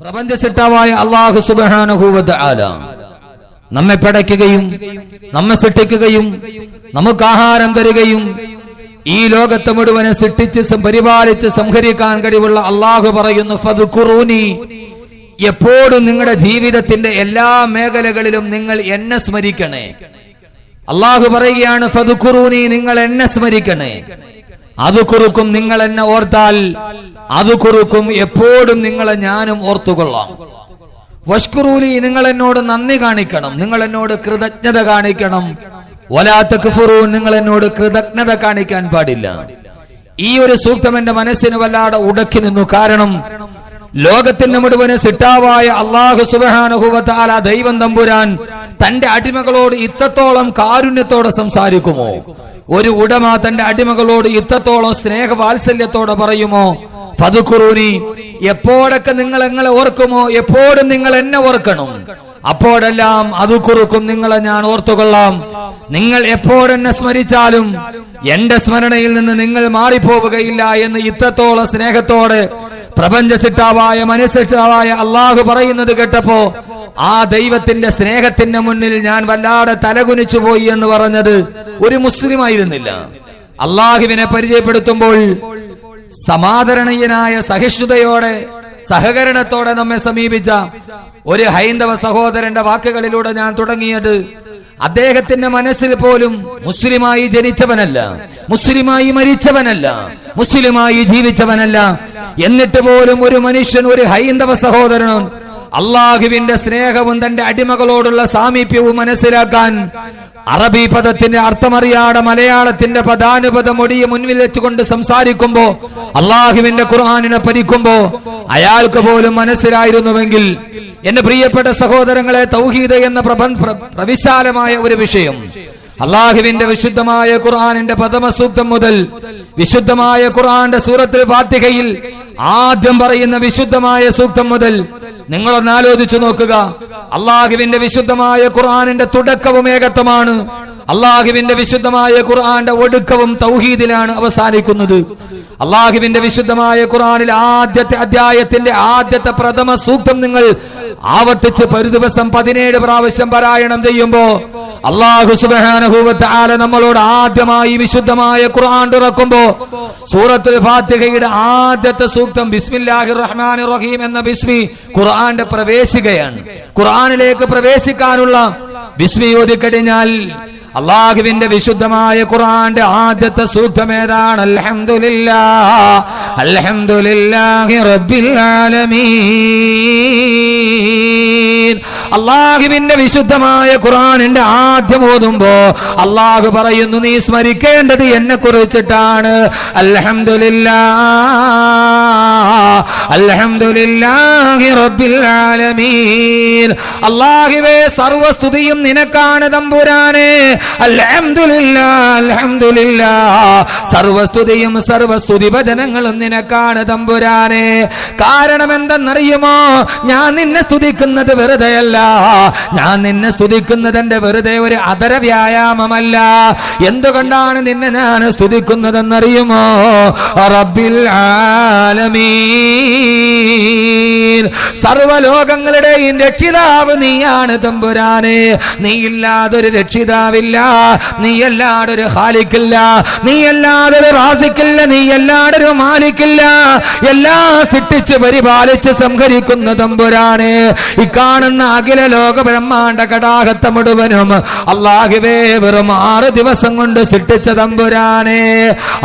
പ്രപഞ്ച സൃഷ്ടാവായ അല്ലാഹു സുബ്ഹാനഹു വ തആല നമ്മെ പടയ്ക്കുകയും നമ്മെ സൃഷ്ടിക്കുകയും നമുക്ക് ആഹാരം തരികയും ഈ ലോകത്തെ മുഴുവനെ സൃഷ്ടിച്ച് പരിപാലിച്ച് സംഹരിക്കാൻ കഴിവുള്ള അല്ലാഹു പറയുന്നു ഫദ്കുറൂനി, എപ്പോഴും നിങ്ങളുടെ ജീവിതത്തിന്റെ എല്ലാ മേഖലകളിലും നിങ്ങൾ എന്നെ സ്മരിക്കണേ. അല്ലാഹു പറയുകയാണ് ഫദ്കുറൂനി, നിങ്ങൾ എന്നെ സ്മരിക്കണേ. അത് കുറുക്കും, നിങ്ങൾ എന്നെ ഓർത്താൽ അത് കുറുക്കും, എപ്പോഴും നിങ്ങളെ ഞാനും ഓർത്തുകൊള്ളാം. വഷ്കുറൂലി, നിങ്ങൾ എന്നോട് നന്ദി കാണിക്കണം, നിങ്ങൾ എന്നോട് കൃതജ്ഞത കാണിക്കണം. വലാ തക്ഫുറൂൻ, നിങ്ങൾ എന്നോട് കൃതജ്ഞത കാണിക്കാൻ പാടില്ല. ഈ ഒരു സൂക്തം എന്റെ മനസ്സിന് വല്ലാതെ ഉടക്കി നിന്നു. കാരണം ലോകത്തിന്റെ മുഴുവന് സിട്ടാവായ അല്ലാഹു സുബ്ഹാനഹു വ തആല ദൈവം തമ്പുരാൻ തന്റെ അടിമകളോട് ഇത്രത്തോളം കാരുണ്യത്തോടെ സംസാരിക്കുമോ? ഒരു ഉടമ തന്റെ അടിമകളോട് ഇത്രത്തോളം സ്നേഹവാത്സല്യത്തോടെ പറയുമോ? ഫദ്കുറൂനി, എപ്പോഴൊക്കെ നിങ്ങൾ എങ്ങളെ ഓർക്കുമോ, എപ്പോഴും നിങ്ങൾ എന്നെ ഓർക്കണം. അപ്പോഴെല്ലാം അത് കുറുക്കും, നിങ്ങളെ ഞാൻ ഓർത്തുകൊള്ളാം. നിങ്ങൾ എപ്പോഴെന്നെ സ്മരിച്ചാലും എന്റെ സ്മരണയിൽ നിന്ന് നിങ്ങൾ മാറിപ്പോവുകയില്ല എന്ന് ഇത്രത്തോളം സ്നേഹത്തോടെ പ്രപഞ്ച സിട്ടാവായ മനസ്സിട്ടാവായ അല്ലാഹു പറയുന്നത് കേട്ടപ്പോ ആ ദൈവത്തിന്റെ സ്നേഹത്തിന്റെ മുന്നിൽ ഞാൻ വല്ലാതെ തലകുനിച്ചു പോയി എന്ന് പറഞ്ഞത് ഒരു മുസ്ലിം ആയിരുന്നില്ല. അല്ലാഹുവിനെ പരിചയപ്പെടുത്തുമ്പോൾ സമാദരണീയനായ സഹിഷ്ണുതയോടെ സഹകരണത്തോടെ നമ്മെ സമീപിച്ച ഒരു ഹൈന്ദവ സഹോദരന്റെ വാക്കുകളിലൂടെ ഞാൻ തുടങ്ങിയത്, അദ്ദേഹത്തിന്റെ മനസ്സിൽ പോലും മുസ്ലിമായി ജനിച്ചവനല്ല, മുസ്ലിമായി മരിച്ചവനല്ല, മുസ്ലിമായി ജീവിച്ചവനല്ല. എന്നിട്ട് പോലും ഒരു മനുഷ്യൻ, ഒരു ഹൈന്ദവ സഹോദരനും അള്ളാഹുവിന്റെ സ്നേഹവും തന്റെ അടിമകളോടുള്ള സാമീപ്യവും മനസ്സിലാക്കാൻ അറബി പദത്തിന്റെ അർത്ഥമറിയാതെ മലയാളത്തിന്റെ പദാനുപദം ഒടിയെ മുൻപിൽ വെച്ചുകൊണ്ട് സംസാരിക്കുമ്പോ, അള്ളാഹുവിന്റെ ഖുർആനിനെ പഠിക്കുമ്പോ അയാൾക്ക് പോലും മനസ്സിലായിരുന്നുവെങ്കിൽ, എന്റെ പ്രിയപ്പെട്ട സഹോദരങ്ങളെ, തൗഹീദ് എന്ന പ്രവിശാലമായ ഒരു വിഷയം അള്ളാഹുവിന്റെ വിശുദ്ധമായ ഖുർആനിന്റെ പ്രഥമ സൂക്തം മുതൽ വിശുദ്ധമായ ഖുർആന്റെ സൂറത്തുൽ ഫാത്തിഹയിൽ ആദ്യം പറയുന്ന വിശുദ്ധമായ സൂക്തം മുതൽ നിങ്ങളൊന്ന് ആലോചിച്ചു നോക്കുക. അള്ളാഹുവിന്റെ വിശുദ്ധമായ ഖുർആനിന്റെ തുടക്കവും ഏകത്വമാണ്. അള്ളാഹുവിന്റെ വിശുദ്ധമായ ഖുർആന്റെ ഒടുക്കവും തൗഹീദിലാണ് അവസാനിക്കുന്നത്. അള്ളാഹുവിന്റെ വിശുദ്ധമായ ഖുർആനിൽ ആദ്യത്തെ അധ്യായത്തിന്റെ ആദ്യത്തെ പ്രഥമ സൂക്തം നിങ്ങൾ ആവർത്തിച്ച് ഒരു ദിവസം 17 പ്രാവശ്യം പാരായണം ചെയ്യുമ്പോ അല്ലാഹു സുബ്ഹാനഹു വ തആല നമ്മളോട് ആദ്യമായി വിശുദ്ധമായ ഖുർആൻ തുറക്കുമ്പോ സൂറത്തുൽ ഫാത്തിഹയുടെ ആദ്യത്തെ സൂക്തം ബിസ്മില്ലാഹിർ റഹ്മാനിർ റഹീം എന്ന ബിസ്മി ഖുർആന്റെ പ്രവേശികയാണ്. ഖുർആനിലേക്ക് പ്രവേശിക്കാനുള്ള ബിസ്മി ഓതിക്കഴിഞ്ഞാൽ അല്ലാഹുവിന്റെ വിശുദ്ധമായ ഖുർആന്റെ ആദ്യത്തെ സൂക്തം ഏതാണ്? അൽഹംദുലില്ലാഹി റബ്ബിൽ ആലമീൻ. അല്ലാഹുവിന്റെ വിശുദ്ധമായ ഖുർആനിന്റെ ആദ്യം ഓതുമ്പോ അല്ലാഹു പറയുന്നു, നീ സ്മരിക്കേണ്ടത് എന്നെ കുറിച്ചിട്ടാണ്. അൽഹംദുലില്ലാഹി റബ്ബിൽ ആലമീൻ. അല്ലാഹുവേ, സർവസ്തുതിയും നിനക്കാണ് തമ്പുരാനെ. അൽഹംദുലില്ലാ, സർവസ്തുതിയും സർവസ്തുതി വചനങ്ങളും നിനക്കാണ് തമ്പുരാനെ. കാരണം എന്തെന്നറിയുമോ? ഞാൻ നിന്നെ സ്തുതിക്കുന്നത് വെറുതെയല്ല, ഞാൻ നിന്നെ സ്തുതിക്കുന്നത് എന്റെ വെറുതെ ഒരു അധര വ്യായാമമല്ല. എന്തുകൊണ്ടാണ് നിന്നെ ഞാൻ സ്തുതിക്കുന്നതെന്നറിയുമോ? റബ്ബിൽ ആലമീൻ, സർവലോകങ്ങളുടെയും രക്ഷിതാവ് നീയാണ് തമ്പുരാനെ. നീയില്ലാതൊരു രക്ഷിതാവില്ല, നീയല്ലാതൊരു ഖാലിക്കില്ല, നീയല്ലാതൊരു റാസിക്കില്ല, നീയല്ലാതൊരു മാലിക്കില്ല. എല്ലാം സൃഷ്ടിച്ച് പരിപാലിച്ച് സംഹരിക്കുന്ന തമ്പുരാനെ, ഇക്കാണുന്ന അഖില ലോക ബ്രഹ്മാണ്ട കടാഹത്തെ മുഴുവനും അല്ലാഹുവേ വെറും 6 ദിവസം കൊണ്ട് സൃഷ്ടിച്ച തമ്പുരാനെ.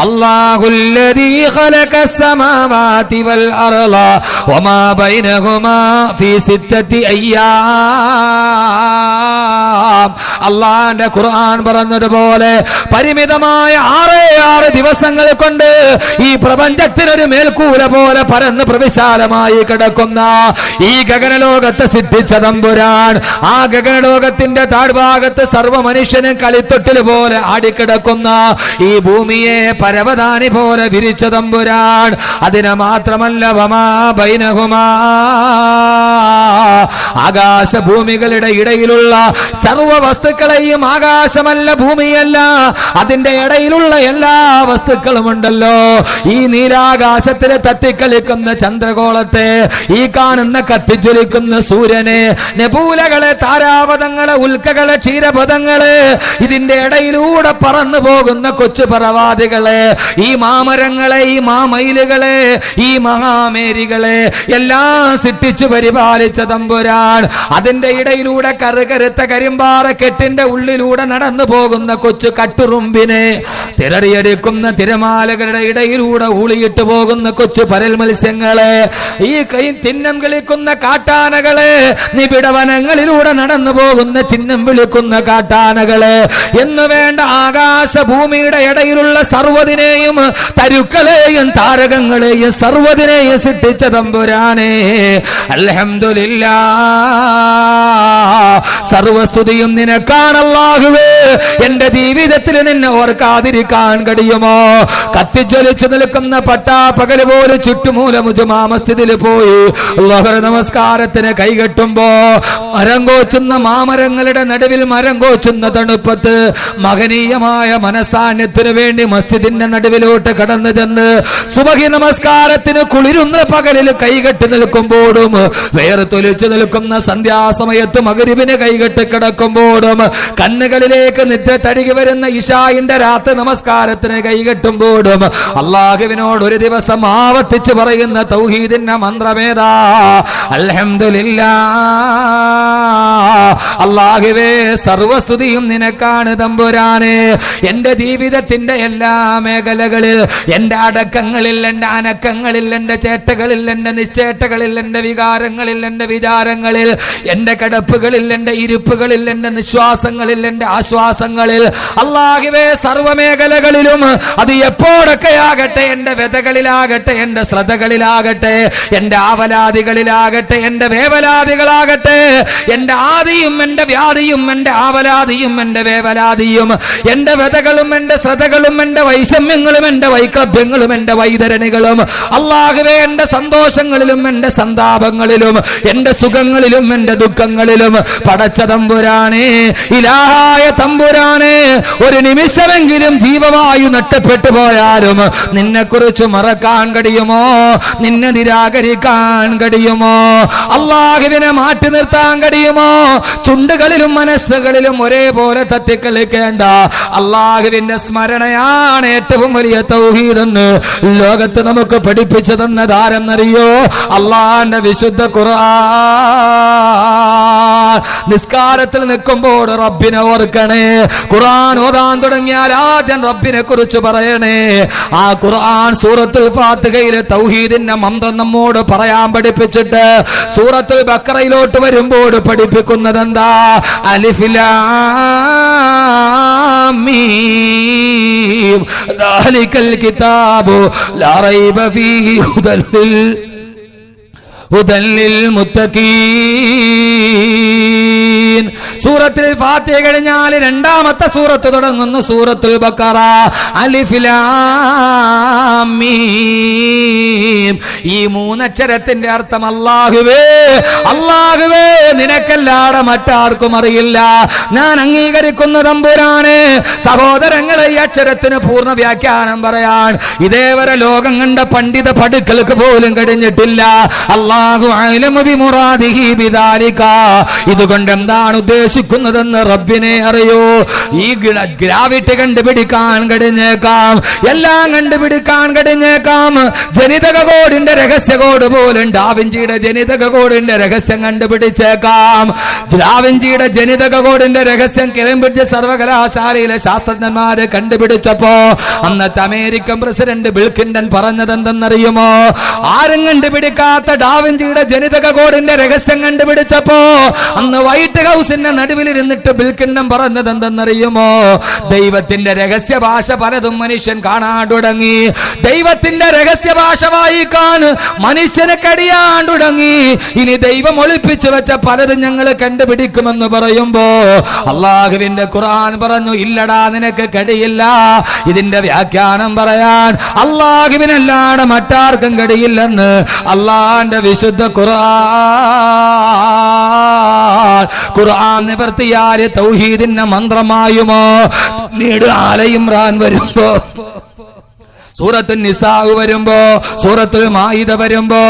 അല്ലാഹുല്ലദീ ഖലഖസ് സമാവാതി വൽ അർള വമാ ബൈനഹുമാ ഫീ 6 അയ്യാം. അല്ലാഹുവിന്റെ ഖുർആൻ പറഞ്ഞതുപോലെ പരിമിതമായ 6 ദിവസങ്ങൾ കൊണ്ട് ഈ പ്രപഞ്ചത്തിനൊരു മേൽക്കൂര പോലെ പരന്ന് പ്രവിശാലമായി കിടക്കുന്ന ഈ ഗഗനലോകത്തെ സിദ്ധിച്ച തമ്പുരാൻ, ആ ഗഗനലോകത്തിന്റെ താഴ്ഭാഗത്ത് സർവ്വ മനുഷ്യനും കളിത്തൊട്ടിൽ പോലെ ആടിക്കിടക്കുന്ന ഈ ഭൂമിയെ പരവതാനി പോലെ വിരിച്ച തമ്പുരാൻ. അതിനെ മാത്രമല്ല, വമാ ബൈനഹുമാ ആകാശഭൂമികളുടെ ഇടയിലുള്ള സർവ വസ്തുക്കളെയും ആകാശമല്ല ഭൂമിയല്ല അതിന്റെ ഇടയിലുള്ള എല്ലാ വസ്തുക്കളും ഉണ്ടല്ലോ, ഈ നീലാകാശത്തില് തത്തിക്കളിക്കുന്ന ചന്ദ്രഗോളത്തെ, ഈ കാണുന്ന കത്തിജ്വലിക്കുന്ന സൂര്യനെ, നെബൂലകളെ, താരാപഥങ്ങളെ, ഉൽക്കകളെ, ക്ഷീരപഥങ്ങളെ, ഇതിന്റെ ഇടയിലൂടെ പറന്നു പോകുന്ന കൊച്ചു പറവാദികളെ, ഈ മാമരങ്ങളെ, ഈ മാമയിലുകളെ, ഈ മഹാമേരികളെ എല്ലാം സൃഷ്ടിച്ചു പരിപാലിച്ച തമ്പുരാൻ, അതിന്റെ ഇടയിലൂടെ കറുകരുത്ത കരിമ്പാറ കെട്ടിന്റെ ഉള്ളിലൂടെ നടന്നു പോകുന്ന കൊച്ചു കട്ടുറുമ്പിനെ, തിരടിയെടുക്കുന്ന തിരമാലകളുടെ ഇടയിലൂടെ ഊളിയിട്ട് പോകുന്ന കൊച്ചു പരൽ മത്സ്യങ്ങളെ, ഈ കൈ തിന്നം കളിക്കുന്ന കാട്ടാനകളെ, നിബിഡവനങ്ങളിലൂടെ നടന്നു പോകുന്ന ചിഹ്നം വിളിക്കുന്ന കാട്ടാനകളെ എന്ന് വേണ്ട ആകാശഭൂമിയുടെ ഇടയിലുള്ള സർവ്വതിനെയും, തരുക്കളെയും താരകങ്ങളെയും സർവ്വതിനെയും സൃഷ്ടിച്ച തമ്പുരാനെ അൽഹംദുലില്ലാ, സർവസ്തുതിയും നിനക്കാണ് അല്ലാഹുവേ. എന്റെ ജീവിതത്തിൽ നിന്നെ ഓർക്കാതിരിക്കാൻ കഴിയുമോ? കത്തിജ്വലിച്ചു നിൽക്കുന്ന പട്ടാപ്പകല് പോലും ചുറ്റുമൂലമുജുമാ മസ്ജിദിൽ പോയി അല്ലാഹുവേ നമസ്കാരത്തിന് കൈകെട്ടുമ്പോ മരം കോച്ചുന്ന മാമരങ്ങളുടെ നടുവിൽ മരം കോച്ചുന്ന തണുപ്പത്ത് മഹനീയമായ മനസാന്നിധ്യത്തിന് വേണ്ടി മസ്ജിദിന്റെ നടുവിലോട്ട് കടന്നു ചെന്ന് സുബഹി നമസ്കാരത്തിന് കുളിരുന്ന പകലിൽ കൈകെട്ടി നിൽക്കുമ്പോഴും വേർത്തൊലിച്ചു നിൽക്കുന്ന സന്ധ്യാസമയത്ത് മഗ്രിബിന് കൈകെട്ടി കിടക്കുമ്പോഴും കണ്ണുകളിലേക്ക് നിദ്ര തടികി വരുന്ന ഇശായിന്റെ രാത്രി നമസ്കാരത്തിന് കൈകെട്ടുമ്പോഴും അല്ലാഹുവിനോട് ഒരു ദിവസം ആവർത്തിച്ച് പറയുന്ന തൗഹീദിന്റെ മന്ത്രമേതാ? അൽഹംദുലില്ലാ. അല്ലാഹുവേ സർവസ്തുതിയും നിനക്കാണ് തമ്പുരാനെ. എന്റെ ജീവിതത്തിന്റെ എല്ലാ മേഖലകളിൽ, എന്റെ അടക്കങ്ങളിൽ, എന്റെ അനക്കങ്ങളിൽ, എന്റെ ചേട്ടകളിൽ, എന്റെ നിശ്ചേട്ടകളിൽ, എന്റെ വികാരങ്ങളിൽ, എന്റെ വിചാരങ്ങളിൽ, എന്റെ കിടപ്പുകളിൽ, എന്റെ ഇരിപ്പുകളിൽ, എന്റെ നിശ്വാസങ്ങളിൽ, എന്റെ ആശ്വാസങ്ങളിൽ, അല്ലാഹുവേ സർവമേഖലകളിലും, അത് എപ്പോഴൊക്കെയാകട്ടെ, എന്റെ വ്യതകളിലാകട്ടെ, എന്റെ ശ്രദ്ധകളിലാകട്ടെ, എന്റെ ആവലാദികളിലാകട്ടെ, എന്റെ വേവലാദികളാകട്ടെ, എന്റെ ആദിയും എന്റെ വ്യാധിയും എന്റെ ആവലാദിയും എന്റെ വേവലാദിയും, എന്റെ വ്യതകളും എന്റെ ശ്രദ്ധകളും എന്റെ വൈഷമ്യങ്ങളും എന്റെ വൈക്ലഭ്യങ്ങളും എന്റെ വൈതരണികളും, അല്ലാഹുവേ എന്റെ സന്തോഷങ്ങളിലും എന്റെ സന്താപങ്ങളിലും എന്റെ സുഖങ്ങളിലും എന്റെ ദുഃഖങ്ങളിലും പടച്ച തമ്പുരാനെ, ഇലാഹായ തമ്പുരാനെ, ഒരു നിമിഷമെങ്കിലും ജീവവായു നഷ്ടപ്പെട്ടു പോയാലും നിന്നെക്കുറിച്ച് മറക്കാൻ കഴിയുമോ? നിന്നെ നിരാകരിക്കാൻ കഴിയുമോ? അല്ലാഹുവിനെ മാറ്റി നിർത്താൻ കഴിയുമോ? ചുണ്ടുകളിലും മനസ്സുകളിലും ഒരേപോലെ തത്തിക്കളിക്കേണ്ട അല്ലാഹുവിന്റെ സ്മരണയാണ് ഏറ്റവും വലിയ തൗഹീദെന്ന് ലോകത്ത് നമുക്ക് പഠിപ്പിച്ചു തന്നതാരെന്നറിയോ? അല്ലാഹുവിന്റെ വിശുദ്ധ ഖുർആൻ. നിസ്കാരത്തിൽ നിൽക്കുമ്പോൾ റബ്ബിനെ ഓർക്കണേ. ഖുർആൻ ഓതാൻ തുടങ്ങിയാൽ ആദ്യം റബ്ബിനെ കുറിച്ച് പറയണേ. ആ ഖുർആൻ സൂറത്തുൽ ഫാത്തിഹയിലെ തൗഹീദിന്റെ മന്ത്രം നമ്മോട് പറയാൻ പഠിപ്പിച്ചിട്ട് സൂറത്തുൽ ബഖറയിലോട്ട് വരുമ്പോൾ പഠിപ്പിക്കുന്നത് എന്താ? അലിഫ് ലാം മീം ദാലികൽ കിതാബു ലാ റൈബ ഫീഹി ഹുദൽ ലിൽ മുത്തഖീൻ. സൂറത്തുൽ ഫാത്തിഹ കഴിഞ്ഞാൽ രണ്ടാമത്തെ സൂറത്ത് തുടങ്ങുന്നു സൂറത്തുൽ ബഖറ. അലിഫ് ലാം മീം. ഈ മൂന്നക്ഷരത്തിന്റെ അർത്ഥം അല്ലാഹുവേ, അല്ലാഹുവേ നിനക്കല്ലാതെ മറ്റാർക്കും അറിയില്ല. ഞാൻ അംഗീകരിക്കുന്ന തമ്പുരാനെ. സഹോദരങ്ങളെ, ഈ അക്ഷരത്തിന് പൂർണ്ണ വ്യാഖ്യാനം പറയാൻ ഇതേവരെ ലോകം കണ്ട പണ്ഡിത പടുക്കൾക്ക് പോലും കഴിഞ്ഞിട്ടില്ല. അല്ലാഹു അഅലമു ബിമുറാദിഹി ബിദാലിക. ഇതുകൊണ്ട് എന്താണ് ഉദ്ദേശിക്കുന്നതെന്ന് റബ്ബിനെ അറിയൂ. ഈ ഗ്രാവിറ്റി കണ്ടുപിടിക്കാൻ കഴിഞ്ഞേക്കാം, എല്ലാം കണ്ടുപിടിക്കാൻ കഴിഞ്ഞേക്കാം. ജനിതക കോഡിന്റെ രഹസ്യ കോഡ് പോലും ഡാവിഞ്ചിയുടെ ജനിതക കോഡിന്റെ രഹസ്യം കണ്ടുപിടിച്ചേക്കാം. ഡാവിഞ്ചിയുടെ ജനിതക കോഡിന്റെ രഹസ്യം കേംബ്രിഡ്ജ് സർവകലാശാലയിലെ ശാസ്ത്രജ്ഞന്മാര് കണ്ടുപിടിച്ചപ്പോ അന്നത്തെ അമേരിക്കൻ പ്രസിഡന്റ് ബിൽ ക്ലിന്റൺ പറഞ്ഞതെന്തെന്നറിയുമോ? ആരും കണ്ടുപിടിക്കാത്ത ഡാവിഞ്ചിയുടെ ജനിതക കോഡിന്റെ രഹസ്യം കണ്ടുപിടിച്ചപ്പോ അന്ന് വൈറ്റ് ഹൗസിന്റെ നടുവിലിരുന്നിട്ട് ബിൽ ക്ലിന്റൺ പറഞ്ഞത് എന്തെന്നറിയുമോ? ദൈവത്തിന്റെ രഹസ്യ ഭാഷ പലതും മനുഷ്യൻ കാണാൻ തുടങ്ങി. ദൈവത്തിന്റെ രഹസ്യ ഭാഷ വായിക്കാൻ മനുഷ്യനെ കഴിയാൻ തുടങ്ങി. ഇനി ദൈവം ഒളിപ്പിച്ചു വെച്ച പലതും ഞങ്ങൾ കണ്ടുപിടിക്കുമെന്ന് പറയുമ്പോ അല്ലാഹുവിന്റെ ഖുർആൻ പറഞ്ഞു, ഇല്ലടാ നിനക്ക് കഴിയില്ല. ഇതിന്റെ വ്യാഖ്യാനം പറയാൻ അല്ലാഹുവിനല്ലാതെ മറ്റാർക്കും കഴിയില്ലെന്ന് അല്ലാഹുവിന്റെ വിശുദ്ധ ഖുർആൻ. ഖുർആൻ നിവർത്തിയാല് തൗഹീദിന്റെ മന്ത്രമായുമോ? പിന്നീട് ആല ഇമ്രാൻ വരുമ്പോ, സൂറത്തുൽ നിസാ വരുമ്പോ, സൂറത്തുൽ മായിദ വരുമ്പോ,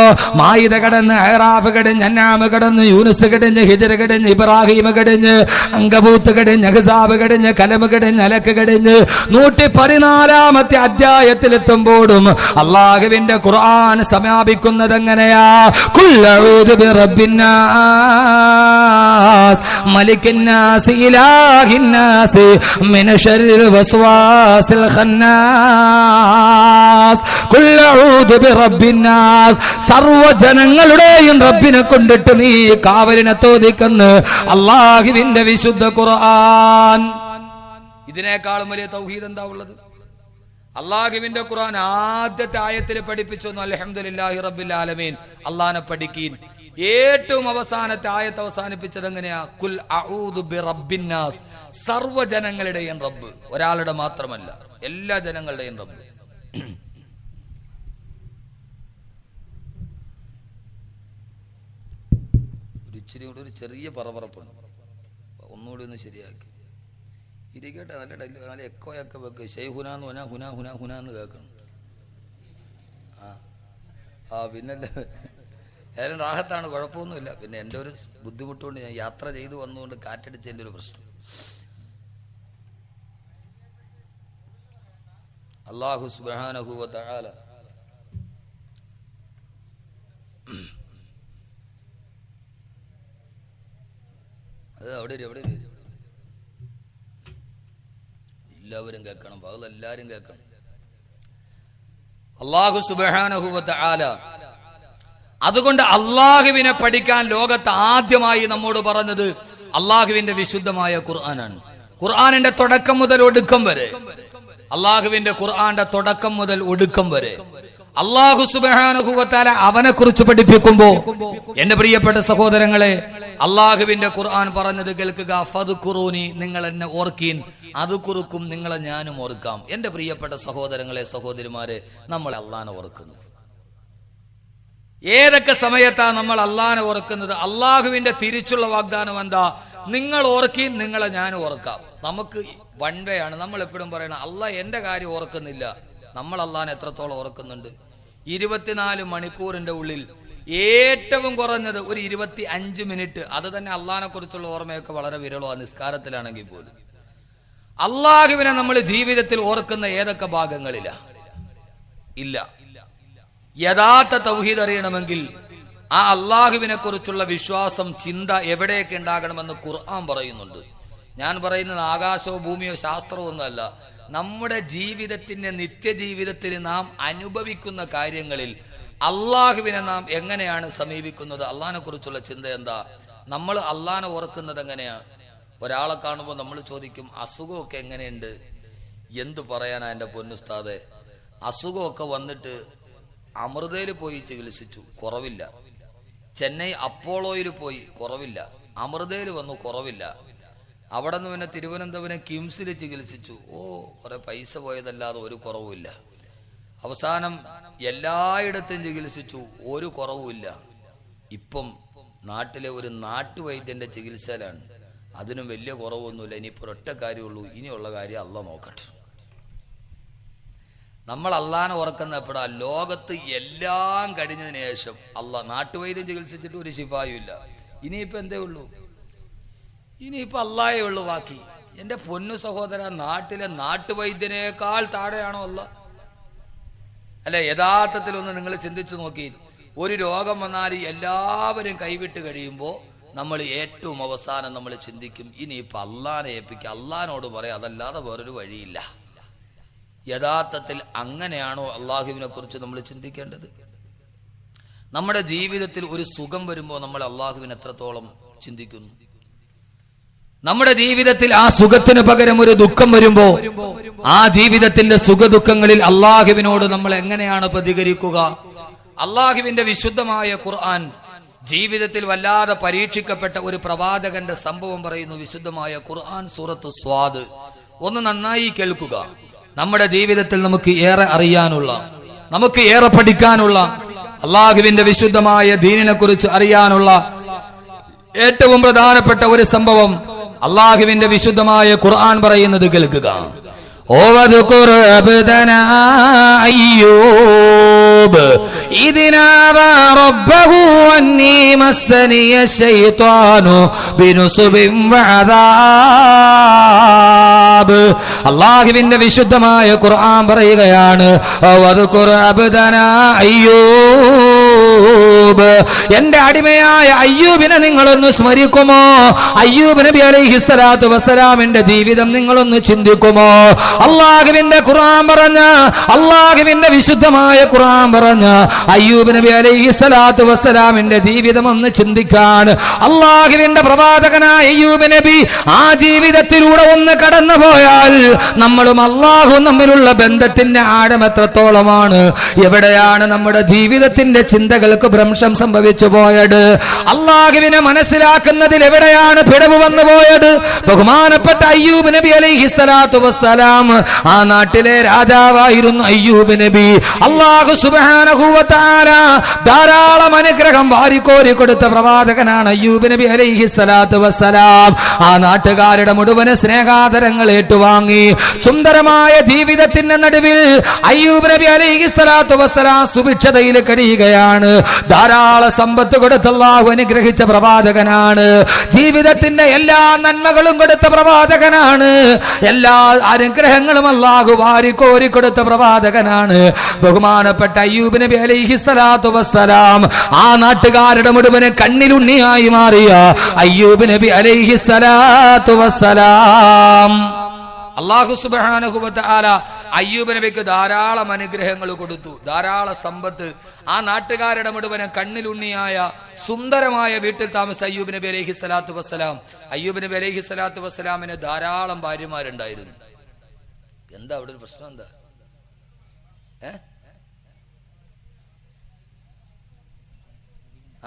മായിദ കടന്ന് അഹ്റാഫ് കടന്ന് അൻആം കടന്ന് യൂനുസ് കടന്ന് ഹിജ്റ കടന്ന് ഇബ്രാഹിം കടന്ന് അങ്കബൂത്ത് കടന്ന് അഹ്സാബ് കടന്ന് കലം കടന്ന് അലക്ക് കടന്ന് 114-ാമത്തെ അധ്യായത്തിലെത്തുമ്പോഴും അല്ലാഹുവിന്റെ ഖുർആൻ സമാപിക്കുന്നത് എങ്ങനെയാ? ഖുൽ അഊദു ബിറബ്ബിന്നാസ് മലിക്കിന്നാസ് ഇലാഹിന്നാസ് മിന ശർരിൽ വസ്വാസിൽ ഖന്നാസ്. സർവജനങ്ങളുടെയും റബ്ബിനെ കൊണ്ടിട്ട് നീ കാവലിനെ തോദിക്കുന്നു അല്ലാഹുവിന്റെ വിശുദ്ധ ഖുർആൻ. ഇതിനേക്കാളും വലിയ തൗഹീദ് എന്താ ഉള്ളത്? അല്ലാഹുവിന്റെ ഖുർആൻ ആദ്യത്തെ ആയത്തിൽ പഠിപ്പിച്ചു അൽഹംദുലില്ലാഹി റബ്ബിൽ ആലമീൻ, അല്ലാഹനെ പഠിക്കീൻ. ഏറ്റവും അവസാനത്തെ ആയത്ത് അവസാനിപ്പിച്ചത് എങ്ങനെയാ? കുൽ അഊദു ബിറബ്ബിന്നാസ്, സർവജനങ്ങളുടെയും റബ്ബ്, ഒരാളുടെ മാത്രമല്ല, എല്ലാ ജനങ്ങളുടെയും റബ്ബ്. ഇച്ചിരി കൂടെ ഒരു ചെറിയ പറപ്പറപ്പാണ്, ഒന്നുകൂടി ഒന്ന് ശരിയാക്കി ഇരിക്കട്ടെ. നല്ല എക്കോയൊക്കെ വെക്ക്. ഷെയ്ഹുനാന്ന് പറഞ്ഞാൽ ഹുന ഹുന ഹുനാന്ന് കേൾക്കണം. പിന്നല്ല, ഏതായാലും റാഹത്താണ്, കുഴപ്പമൊന്നുമില്ല. പിന്നെ എൻ്റെ ഒരു ബുദ്ധിമുട്ടുകൊണ്ട് ഞാൻ യാത്ര ചെയ്തു വന്നുകൊണ്ട് കാറ്റടിച്ചതിൻ്റെ ഒരു പ്രശ്നം. അല്ലാഹു സുബ്ഹാനഹു വ തആല അവിടെ എല്ലാവരും കേൾക്കണം, എല്ലാവരും കേൾക്കണം. അല്ലാഹു സുബ്ഹാനഹു വ തആല അതുകൊണ്ട് അല്ലാഹുവിനെ പഠിക്കാൻ ലോകത്ത് ആദ്യമായി നമ്മോട് പറഞ്ഞത് അല്ലാഹുവിന്റെ വിശുദ്ധമായ ഖുർആനാണ്. ഖുർആനിന്റെ തുടക്കം മുതൽ ഒടുക്കം വരെ, അള്ളാഹുവിന്റെ ഖുർആന്റെ തുടക്കം മുതൽ ഒടുക്കം വരെ അല്ലാഹു സുബ്ഹാനഹു വ തആല അവനെ കുറിച്ച് പഠിപ്പിക്കുമ്പോ, എന്റെ പ്രിയപ്പെട്ട സഹോദരങ്ങളെ, അള്ളാഹുവിന്റെ ഖുർആൻ പറഞ്ഞത് കേൾക്കുക. ഫദ്കുറൂനി, നിങ്ങൾ എന്നെ ഓർക്കീൻ, അത് കുറുക്കും നിങ്ങളെ ഞാനും ഓർക്കാം. എന്റെ പ്രിയപ്പെട്ട സഹോദരങ്ങളെ, സഹോദരിമാരെ, നമ്മൾ അള്ളാഹനെ ഓർക്കുന്നത് ഏതൊക്കെ സമയത്താ നമ്മൾ അള്ളാഹനെ ഓർക്കുന്നത്? അള്ളാഹുവിന്റെ തിരിച്ചുള്ള വാഗ്ദാനം എന്താ? നിങ്ങൾ ഓർക്കീൻ, നിങ്ങളെ ഞാൻ ഓർക്കാം. നമുക്ക് വൺ വേ ആണ്. നമ്മൾ എപ്പോഴും പറയണം അള്ളാഹ് എന്റെ കാര്യം ഓർക്കുന്നില്ല. നമ്മൾ അള്ളാഹനെ എത്രത്തോളം ഓർക്കുന്നുണ്ട്? 24 മണിക്കൂറിന്റെ ഉള്ളിൽ ഏറ്റവും കുറഞ്ഞത് ഒരു 25 മിനിറ്റ്, അത് തന്നെ അള്ളാഹിനെ കുറിച്ചുള്ള ഓർമ്മയൊക്കെ വളരെ വിരളമാണ്, നിസ്കാരത്തിലാണെങ്കിൽ പോലും. അള്ളാഹുവിനെ നമ്മൾ ജീവിതത്തിൽ ഓർക്കുന്ന ഏതൊക്കെ ഭാഗങ്ങളിലാ? ഇല്ല. യഥാർത്ഥ തൗഹീദ് അറിയണമെങ്കിൽ ആ അള്ളാഹുവിനെ കുറിച്ചുള്ള വിശ്വാസം, ചിന്ത എവിടെയൊക്കെ ഉണ്ടാകണമെന്ന് ഖുർആൻ പറയുന്നുണ്ട്. ഞാൻ പറയുന്നത് ആകാശമോ ഭൂമിയോ ശാസ്ത്രമോ ഒന്നുമല്ല. നമ്മുടെ ജീവിതത്തിന്റെ നിത്യജീവിതത്തിൽ നാം അനുഭവിക്കുന്ന കാര്യങ്ങളിൽ അള്ളാഹുവിനെ നാം എങ്ങനെയാണ് സമീപിക്കുന്നത്? അള്ളാഹിനെ കുറിച്ചുള്ള ചിന്ത എന്താ? നമ്മൾ അള്ളാഹിനെ ഓർക്കുന്നത് എങ്ങനെയാ? ഒരാളെ കാണുമ്പോൾ നമ്മൾ ചോദിക്കും അസുഖമൊക്കെ എങ്ങനെയുണ്ട്? എന്തു പറയാനാ എൻ്റെ പൊന്നുസ്താദെ, അസുഖമൊക്കെ വന്നിട്ട് അമൃതയിൽ പോയി ചികിത്സിച്ചു, കുറവില്ല. ചെന്നൈ അപ്പോളോയിൽ പോയി, കുറവില്ല. അമൃതയിൽ വന്നു, കുറവില്ല. അവിടെ നിന്ന് പിന്നെ തിരുവനന്തപുരം കിംസിൽ ചികിത്സിച്ചു, കുറെ പൈസ പോയതല്ലാതെ ഒരു കുറവുമില്ല. അവസാനം എല്ലായിടത്തും ചികിത്സിച്ചു, ഒരു കുറവുമില്ല. ഇപ്പം നാട്ടിലെ ഒരു നാട്ടുവൈദ്യന്റെ ചികിത്സയിലാണ്, അതിനും വലിയ കുറവൊന്നുമില്ല. ഇനിയിപ്പോൾ ഒറ്റ കാര്യമുള്ളൂ, ഇനിയുള്ള കാര്യം അള്ളാഹ് നോക്കട്ടെ. നമ്മൾ അള്ളാഹിനെ ഓർക്കുന്ന എപ്പോഴാ? ലോകത്ത് എല്ലാം കഴിഞ്ഞതിന് ശേഷം. അള്ളാഹ് നാട്ടുവൈദ്യം ചികിത്സിച്ചിട്ട് ഒരു ശിഫായും ഇല്ല. ഇനിയിപ്പോൾ എന്തേ ഉള്ളൂ? ഇനിയിപ്പോൾ അള്ളാഹേ ഉള്ളൂ ബാക്കി. എൻ്റെ പൊന്നു സഹോദര, നാട്ടിലെ നാട്ടുവൈദ്യനേക്കാൾ താഴെയാണോ അള്ളാഹ്? അല്ലെ, യഥാർത്ഥത്തിൽ ഒന്ന് നിങ്ങൾ ചിന്തിച്ചു നോക്കി. ഒരു രോഗം വന്നാൽ എല്ലാവരും കൈവിട്ട് കഴിയുമ്പോൾ നമ്മൾ ഏറ്റവും അവസാനം നമ്മൾ ചിന്തിക്കും ഇനിയിപ്പോൾ അള്ളാഹിനെ ഏൽപ്പിക്കുക, അള്ളാഹിനോട് പറയാം, അതല്ലാതെ വേറൊരു വഴിയില്ല. യഥാർത്ഥത്തിൽ അങ്ങനെയാണോ അള്ളാഹുവിനെ കുറിച്ച് നമ്മൾ ചിന്തിക്കേണ്ടത്? നമ്മുടെ ജീവിതത്തിൽ ഒരു സുഖം വരുമ്പോൾ നമ്മൾ അള്ളാഹുവിനെ എത്രത്തോളം ചിന്തിക്കുന്നു? നമ്മുടെ ജീവിതത്തിൽ ആ സുഖത്തിന് പകരം ഒരു ദുഃഖം വരുമ്പോ ആ ജീവിതത്തിന്റെ സുഖദുഃഖങ്ങളിൽ അള്ളാഹുവിനോട് നമ്മൾ എങ്ങനെയാണ് പ്രതികരിക്കുക? അള്ളാഹുവിന്റെ വിശുദ്ധമായ ഖുർആൻ ജീവിതത്തിൽ വല്ലാതെ പരീക്ഷിക്കപ്പെട്ട ഒരു പ്രവാചകന്റെ സംഭവം പറയുന്നു. വിശുദ്ധമായ ഖുർആൻ സൂറത്തു സ്വാദ് ഒന്ന് നന്നായി കേൾക്കുക. നമ്മുടെ ജീവിതത്തിൽ നമുക്ക് ഏറെ അറിയാനുള്ള, നമുക്ക് ഏറെ പഠിക്കാനുള്ള, അള്ളാഹുവിന്റെ വിശുദ്ധമായ ദീനിനെ കുറിച്ച് അറിയാനുള്ള ഏറ്റവും പ്രധാനപ്പെട്ട ഒരു സംഭവം അള്ളാഹുവിന്റെ വിശുദ്ധമായ ഖുർആൻ പറയുന്നത് കേൾക്കുക. وَاذْكُرْ عَبْدَنَا أَيُّوبَ إِذْ نَادَىٰ رَبَّهُ أَنِّي مَسَّنِيَ الشَّيْطَانُ بِنُصْبٍ وَعَذَابٍ. അള്ളാഹുവിന്റെ വിശുദ്ധമായ ഖുർആൻ പറയുകയാണ്, وَاذْكُرْ عَبْدَنَا أَيُّوبَ, എന്റെ അടിമയായ അയ്യൂബിനെ നിങ്ങളൊന്ന് സ്മരിക്കുമോ? അയ്യൂബ് നബി അലൈഹിസ്സലാത്തു വസ്സലാമിന്റെ ജീവിതം നിങ്ങളൊന്ന് ചിന്തിക്കുമോ? അള്ളാഹുവിന്റെ ഖുർആൻ പറഞ്ഞ, അള്ളാഹുവിന്റെ വിശുദ്ധമായ ഖുർആൻ പറഞ്ഞ അയ്യൂബ് നബി അലൈഹിസ്സലാത്തു വസ്സലാമിന്റെ ജീവിതം ഒന്ന് ചിന്തിക്കാൻ അള്ളാഹുവിന്റെ പ്രവാചകനായ അയ്യൂബ് നബി ആ ജീവിതത്തിലൂടെ ഒന്ന് കടന്നു പോയാൽ നമ്മളും അള്ളാഹും തമ്മിലുള്ള ബന്ധത്തിന്റെ ആഴം എത്രത്തോളമാണ്, എവിടെയാണ് നമ്മുടെ ജീവിതത്തിന്റെ ചിന്തകൾക്ക് ഭ്രംശം സംഭവിച്ചു പോയത്, അള്ളാഹുവിനെ മനസ്സിലാക്കുന്നതിൽ എവിടെയാണ് പിഴവ് വന്നു പോയത്? ബഹുമാനപ്പെട്ട അയ്യൂബ് നബി അലൈഹിസ്സലാത്തു വസ്സലാം ആ നാട്ടിലെ രാജാവായിരുന്നു അയ്യൂബ് നബി. അല്ലാഹു സുബ്ഹാനഹു വ തആല ധാരാളം അനുഗ്രഹം വാരിക്കോരി കൊടുത്ത പ്രവാചകനാണ് അയ്യൂബ് നബി അലൈഹിസ്സലാത്തു വസ്സലാം. ആ നാട്ടുകാരുടെ മുഴുവൻ സ്നേഹാദരങ്ങൾ ഏറ്റുവാങ്ങി സുന്ദരമായ ജീവിതത്തിന്റെ നടുവിൽ അയ്യൂബ് നബി അലൈഹിസ്സലാത്തു വസ്സലാം സുഭിക്ഷതയിൽ കഴിയുകയാണ്. ധാരാളം സമ്പത്ത് കൊടുത്ത് അല്ലാഹു അനുഗ്രഹിച്ച പ്രവാചകനാണ്. ജീവിതത്തിന്റെ എല്ലാ നന്മകളും കൊടുത്ത പ്രവാചകനാണ്. എല്ലാ അനുഗ്രഹങ്ങളും അല്ലാഹു വാരിക്കോരി കൊടുത്ത പ്രവാചകനാണ് ബഹുമാനപ്പെട്ട അയ്യൂബ് നബി അലൈഹിസ്സലാത്തു വസ്സലാം. ആ നാട്ടുകാരുടെ മുഴുവൻ കണ്ണിലുണ്ണിയായി മാറിയ അയ്യൂബ് നബി അലൈഹിസ്സലാത്തു വസ്സലാം. അല്ലാഹു സുബ്ഹാനഹു വ തആല അയ്യൂബ് നബിക്ക് ധാരാളം അനുഗ്രഹങ്ങൾ കൊടുത്തു, ധാരാളം സമ്പത്ത്. ആ നാട്ടുകാരുടെ മുഴുവൻ കണ്ണിലുണ്ണിയായ സുന്ദരമായ വീട്ടിൽ താമസ അയ്യൂബ് നബി അലൈഹിസ്സലാത്തു വസ്സലാം. അയ്യൂബ് നബി അലൈഹിസ്സലാത്തു വസ്സലാമിന് ധാരാളം ഭാര്യമാരുണ്ടായിരുന്നു. എന്താ അവിടെ ഒരു പ്രശ്നം? എന്താ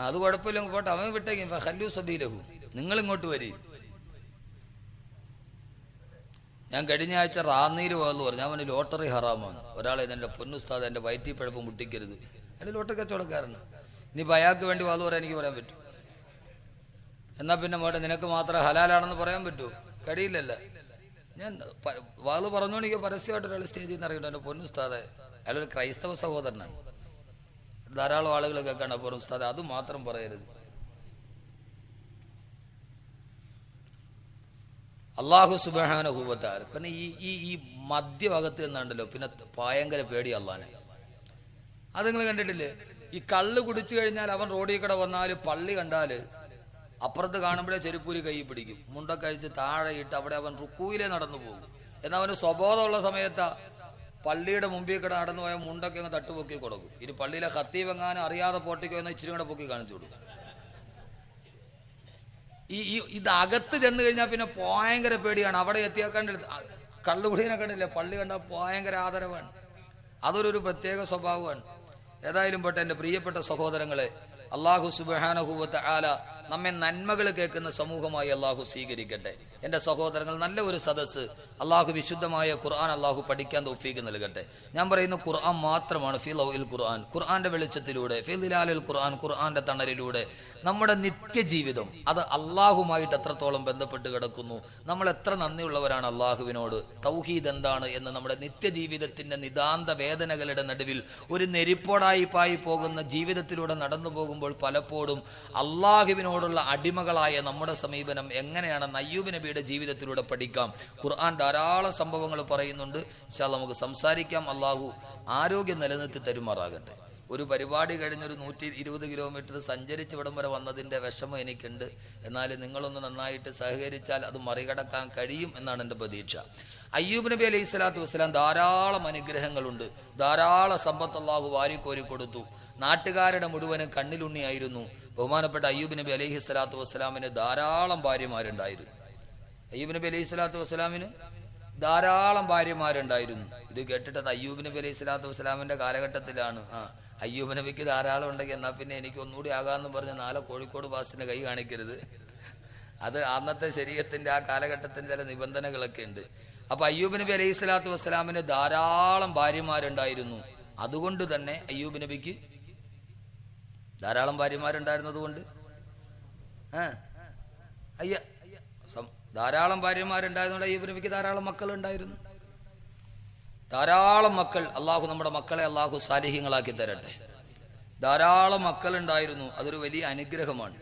അത് കുഴപ്പമില്ല, പോട്ടെ, അവൻ വിട്ടേക്കും. ഖല്ലു സബീലഹു, നിങ്ങൾ ഇങ്ങോട്ട് വരി. ഞാൻ കഴിഞ്ഞ ആഴ്ച റാന്നീര് പോകാന്ന് പറഞ്ഞു. അവന് ലോട്ടറി ഹറാമാണ്. ഒരാളെ എന്റെ പൊന്നുസ്താദ് എന്റെ വയറ്റി പഴപ്പം മുട്ടിക്കരുത്, എന്റെ ലോട്ടറി കച്ചവടക്കാരന്. ഇനി അയാൾക്ക് വേണ്ടി വാത് പറയാൻ എനിക്ക് പറയാൻ പറ്റും? എന്നാ പിന്നെ മോട്ടെ, നിനക്ക് മാത്രം ഹലാലാണെന്ന് പറയാൻ പറ്റുമോ? കഴിയില്ലല്ല. ഞാൻ വാത് പറഞ്ഞോണ്ട് എനിക്ക് പരസ്യമായിട്ട് ഒരാൾ സ്റ്റേജിൽ നിന്ന് അറിയണ്ട. എന്റെ പൊന്നുസ്താദെ, അയാളൊരു ക്രൈസ്തവ സഹോദരനാണ്. ധാരാളം ആളുകൾ കേൾക്കാണ് പൊന്നുസ്താദെ, അത് മാത്രം പറയരുത്. അല്ലാഹു സുബ്ഹാനഹു വ തആല പിന്നെ ഈ മദ്യഭാഗത്ത് നിന്നുണ്ടല്ലോ, പിന്നെ ഭയങ്കര പേടി അള്ളാനെ. അത് നിങ്ങൾ കണ്ടിട്ടില്ലേ? ഈ കള്ള് കുടിച്ചു കഴിഞ്ഞാൽ അവൻ റോഡിൽ കൂടെ വന്നാല്, പള്ളി കണ്ടാല് അപ്പുറത്ത് കാണുമ്പോഴേ ചെരുപ്പൂരി കൈ പിടിക്കും, മുണ്ടൊക്കെ കഴിച്ച് താഴെ ഇട്ട് അവിടെ അവൻ റുക്കൂയിലേ നടന്നു പോകും. എന്നാൽ അവന് സ്വബോധമുള്ള സമയത്താ പള്ളിയുടെ മുമ്പിൽ കൂടെ നടന്നു പോയാൽ മുണ്ടൊക്കെ അങ്ങ് തട്ടുപൊക്കി കൊടുക്കും. ഇനി പള്ളിയിലെ ഖത്തീബ് എങ്ങാനും അറിയാതെ പോട്ടിക്കോ എന്ന് ഇച്ചിരി കൂടെ പൊക്കി കാണിച്ചു കൊടുക്കും. ഇത് അകത്ത് ചെന്ന് കഴിഞ്ഞാൽ പിന്നെ ഭയങ്കര പേടിയാണ്. അവിടെ എത്തിയാക്കണ്ട കള്ളുകുടീനെ കണ്ടില്ലേ, പള്ളി കണ്ടാൽ ഭയങ്കര ആദരവാണ്. അതൊരു പ്രത്യേക സ്വഭാവമാണ്. ഏതായാലും പോട്ടെ, എൻ്റെ പ്രിയപ്പെട്ട സഹോദരങ്ങളെ, അല്ലാഹു സുബ്ഹാനഹു വ തആല നമ്മെ നന്മകൾ കേൾക്കുന്ന സമൂഹമായി അല്ലാഹു സ്വീകരിക്കട്ടെ. എൻ്റെ സഹോദരങ്ങൾ, നല്ല ഒരു സദസ്സ് അല്ലാഹു വിശുദ്ധമായ ഖുർആൻ അല്ലാഹു പഠിക്കാൻ തൗഫീഖ് നൽകട്ടെ. ഞാൻ പറയുന്ന ഖുർആൻ മാത്രമാണ്. ഫി ലൗഇൽ ഖുർആൻ, ഖുർആന്റെ വെളിച്ചത്തിലൂടെ, ഫി ദിലാലിൽ ഖുർആൻ, ഖുർആന്റെ തണലിലൂടെ നമ്മുടെ നിത്യജീവിതം അത് അള്ളാഹുമായിട്ട് എത്രത്തോളം ബന്ധപ്പെട്ട് കിടക്കുന്നു, നമ്മൾ എത്ര നന്ദിയുള്ളവരാണ് അള്ളാഹുവിനോട്, തൗഹീദ് എന്താണ് എന്ന് നമ്മുടെ നിത്യജീവിതത്തിന്റെ നിതാന്ത വേദനകളുടെ നടുവിൽ ഒരു നെരിപ്പോടായി പായി പോകുന്ന ജീവിതത്തിലൂടെ നടന്നു പോകുമ്പോൾ പലപ്പോഴും അള്ളാഹുവിനോടുള്ള അടിമകളായ നമ്മുടെ സമീപനം എങ്ങനെയാണെന്ന് അയ്യൂബ് നബിയുടെ ജീവിതത്തിലൂടെ പഠിക്കാം. ഖുർആൻ ധാരാളം സംഭവങ്ങൾ പറയുന്നുണ്ട്. ഇൻഷാ അല്ലാഹ് നമുക്ക് സംസാരിക്കാം. അള്ളാഹു ആരോഗ്യം നിലനിർത്തി തരുമാറാകട്ടെ. ഒരു പരിപാടി കഴിഞ്ഞൊരു 120 കിലോമീറ്റർ സഞ്ചരിച്ച് ഇവിടം വരെ വന്നതിൻ്റെ വിഷമം എനിക്കുണ്ട്. എന്നാൽ നിങ്ങളൊന്ന് നന്നായിട്ട് സഹകരിച്ചാൽ അത് മറികടക്കാൻ കഴിയും എന്നാണ് എൻ്റെ പ്രതീക്ഷ. അയ്യൂബ് നബി അലൈഹി സ്വലാത്തു വസ്സലാം ധാരാളം അനുഗ്രഹങ്ങളുണ്ട്, ധാരാളം സമ്പത്ത് അല്ലാഹു വാരിക്കോരി കൊടുത്തു. നാട്ടുകാരുടെ മുഴുവനും കണ്ണിലുണ്ണിയായിരുന്നു. ബഹുമാനപ്പെട്ട അയ്യൂബ് നബി അലൈഹി സ്വലാത്തു വസ്സലാമിന് ധാരാളം ഭാര്യമാരുണ്ടായിരുന്നു. അയ്യൂബ് നബി അലൈഹി സ്വലാത്തു വസ്സലാമിന് ധാരാളം ഭാര്യമാരുണ്ടായിരുന്നു. ഇത് കേട്ടിട്ട് അത് അയ്യൂബ് നബി അലൈഹി സ്വലാത്തു വസ്സലാമിന്റെ കാലഘട്ടത്തിലാണ്. അയ്യൂബ് നബിക്ക് ധാരാളം ഉണ്ടെങ്കിൽ എന്നാൽ പിന്നെ എനിക്ക് ഒന്നുകൂടി ആകാമെന്ന് പറഞ്ഞ് നാളെ കോഴിക്കോട് ബാസിന്റെ കൈ കാണിക്കരുത്. അത് അന്നത്തെ ശരീഅത്തിന്റെ ആ കാലഘട്ടത്തിന്റെ ചില നിബന്ധനകളൊക്കെ ഉണ്ട്. അപ്പൊ അയ്യൂബ് നബി അലൈഹി സ്വലാത്തു വസ്സലാമിന് ധാരാളം ഭാര്യമാരുണ്ടായിരുന്നു. അതുകൊണ്ട് തന്നെ അയ്യൂബ് നബിക്ക് ധാരാളം ഭാര്യമാരുണ്ടായിരുന്നത് കൊണ്ട് ധാരാളം ഭാര്യമാരുണ്ടായതുകൊണ്ട് അയ്യൂബ് നബിക്ക് ധാരാളം മക്കൾ ഉണ്ടായിരുന്നു. ധാരാളം മക്കൾ. അള്ളാഹു നമ്മുടെ മക്കളെ അള്ളാഹു സാലിഹ്യങ്ങളാക്കി തരട്ടെ. ധാരാളം മക്കളുണ്ടായിരുന്നു. അതൊരു വലിയ അനുഗ്രഹമാണ്.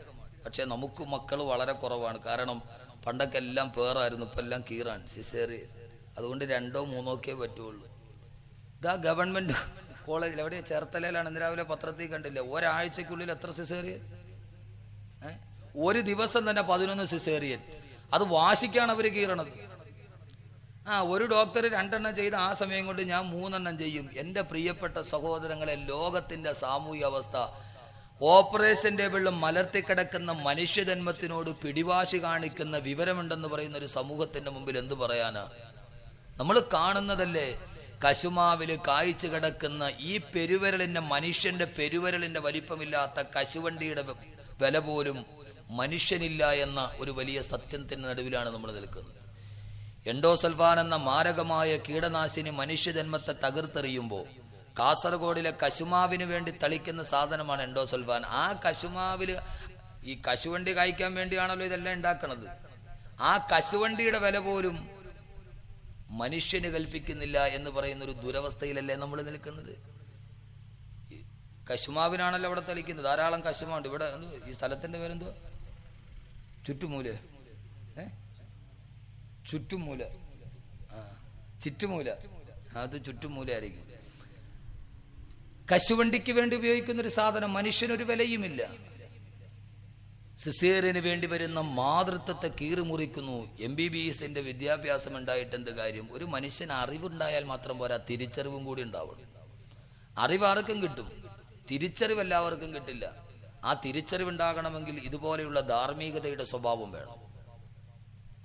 പക്ഷെ നമുക്ക് മക്കൾ വളരെ കുറവാണ്. കാരണം പണ്ടൊക്കെ എല്ലാം പേറായിരുന്നു, ഇപ്പം എല്ലാം കീറാണ്, സിസേറിയൻ. അതുകൊണ്ട് 2 or 3 ഒക്കെ പറ്റുള്ളൂ. ഇതാ ഗവൺമെന്റ് കോളേജിൽ എവിടെ ചേർത്തലയിലാണ്, ഇന്ന് രാവിലെ പത്രത്തിൽ കണ്ടില്ല, ഒരാഴ്ചക്കുള്ളിൽ എത്ര സിസേറിയൻ? ഒരു ദിവസം തന്നെ 11 സിസേറിയൻ. അത് വാശിക്കാണ് അവർ കീറണത്. ഒരു ഡോക്ടർ 2 എണ്ണം ചെയ്ത് ആ സമയം കൊണ്ട് ഞാൻ 3 എണ്ണം ചെയ്യും. എൻ്റെ പ്രിയപ്പെട്ട സഹോദരങ്ങളെ, ലോകത്തിന്റെ സാമൂഹ്യ അവസ്ഥ, ഓപ്പറേഷൻ ടേബിളിൽ മലർത്തിക്കിടക്കുന്ന മനുഷ്യജന്മത്തിനോട് പിടിവാശി കാണിക്കുന്ന വിവരമുണ്ടെന്ന് പറയുന്ന ഒരു സമൂഹത്തിന്റെ മുമ്പിൽ എന്തു പറയാനാ? നമ്മൾ കാണുന്നതല്ലേ, കശുമാവില് കായ്ച്ചു കിടക്കുന്ന ഈ പെരുവിരലിന്റെ, മനുഷ്യന്റെ പെരുവിരലിന്റെ വലിപ്പമില്ലാത്ത കശുവണ്ടിയുടെ വില പോലും മനുഷ്യനില്ല എന്ന ഒരു വലിയ സത്യത്തിന്റെ നടുവിലാണ് നമ്മൾ നിൽക്കുന്നത്. എൻഡോസൾഫാൻ എന്ന മാരകമായ കീടനാശിനി മനുഷ്യജന്മത്തെ തകർത്തെറിയുമ്പോൾ കാസർഗോഡിലെ കശുമാവിന് വേണ്ടി തളിക്കുന്ന സാധനമാണ് എൻഡോസൾഫാൻ. ആ കശുമാവില് ഈ കശുവണ്ടി കായ്ക്കാൻ വേണ്ടിയാണല്ലോ ഇതെല്ലാം ഉണ്ടാക്കണത്. ആ കശുവണ്ടിയുടെ വില പോലും മനുഷ്യന് കൽപ്പിക്കുന്നില്ല എന്ന് പറയുന്ന ഒരു ദുരവസ്ഥയിലല്ലേ നമ്മൾ നിൽക്കുന്നത്. കശുമാവിനാണല്ലോ അവിടെ തളിക്കുന്നത്. ധാരാളം കശുമാവുണ്ട് ഇവിടെ. ഈ സ്ഥലത്തിന്റെ പേരെന്തോ? ചുറ്റുമൂല. ചുറ്റുമൂല. ചുറ്റുമൂല. അത് ചുറ്റുമൂല ആയിരിക്കും. കശുവണ്ടിക്ക് വേണ്ടി ഉപയോഗിക്കുന്ന ഒരു സാധനം മനുഷ്യനൊരു വിലയുമില്ല. സിസേറിയന് വേണ്ടി വരുന്ന മാതൃത്വത്തെ കീറിമുറിക്കുന്നു. MBBSന്റെ വിദ്യാഭ്യാസം ഉണ്ടായിട്ട് എന്ത് കാര്യം? ഒരു മനുഷ്യന് അറിവുണ്ടായാൽ മാത്രം പോരാ, തിരിച്ചറിവും കൂടി ഉണ്ടാവണം. അറിവ് ആർക്കും കിട്ടും, തിരിച്ചറിവ് എല്ലാവർക്കും കിട്ടില്ല. ആ തിരിച്ചറിവുണ്ടാകണമെങ്കിൽ ഇതുപോലെയുള്ള ധാർമ്മികതയുടെ സ്വഭാവം വേണം.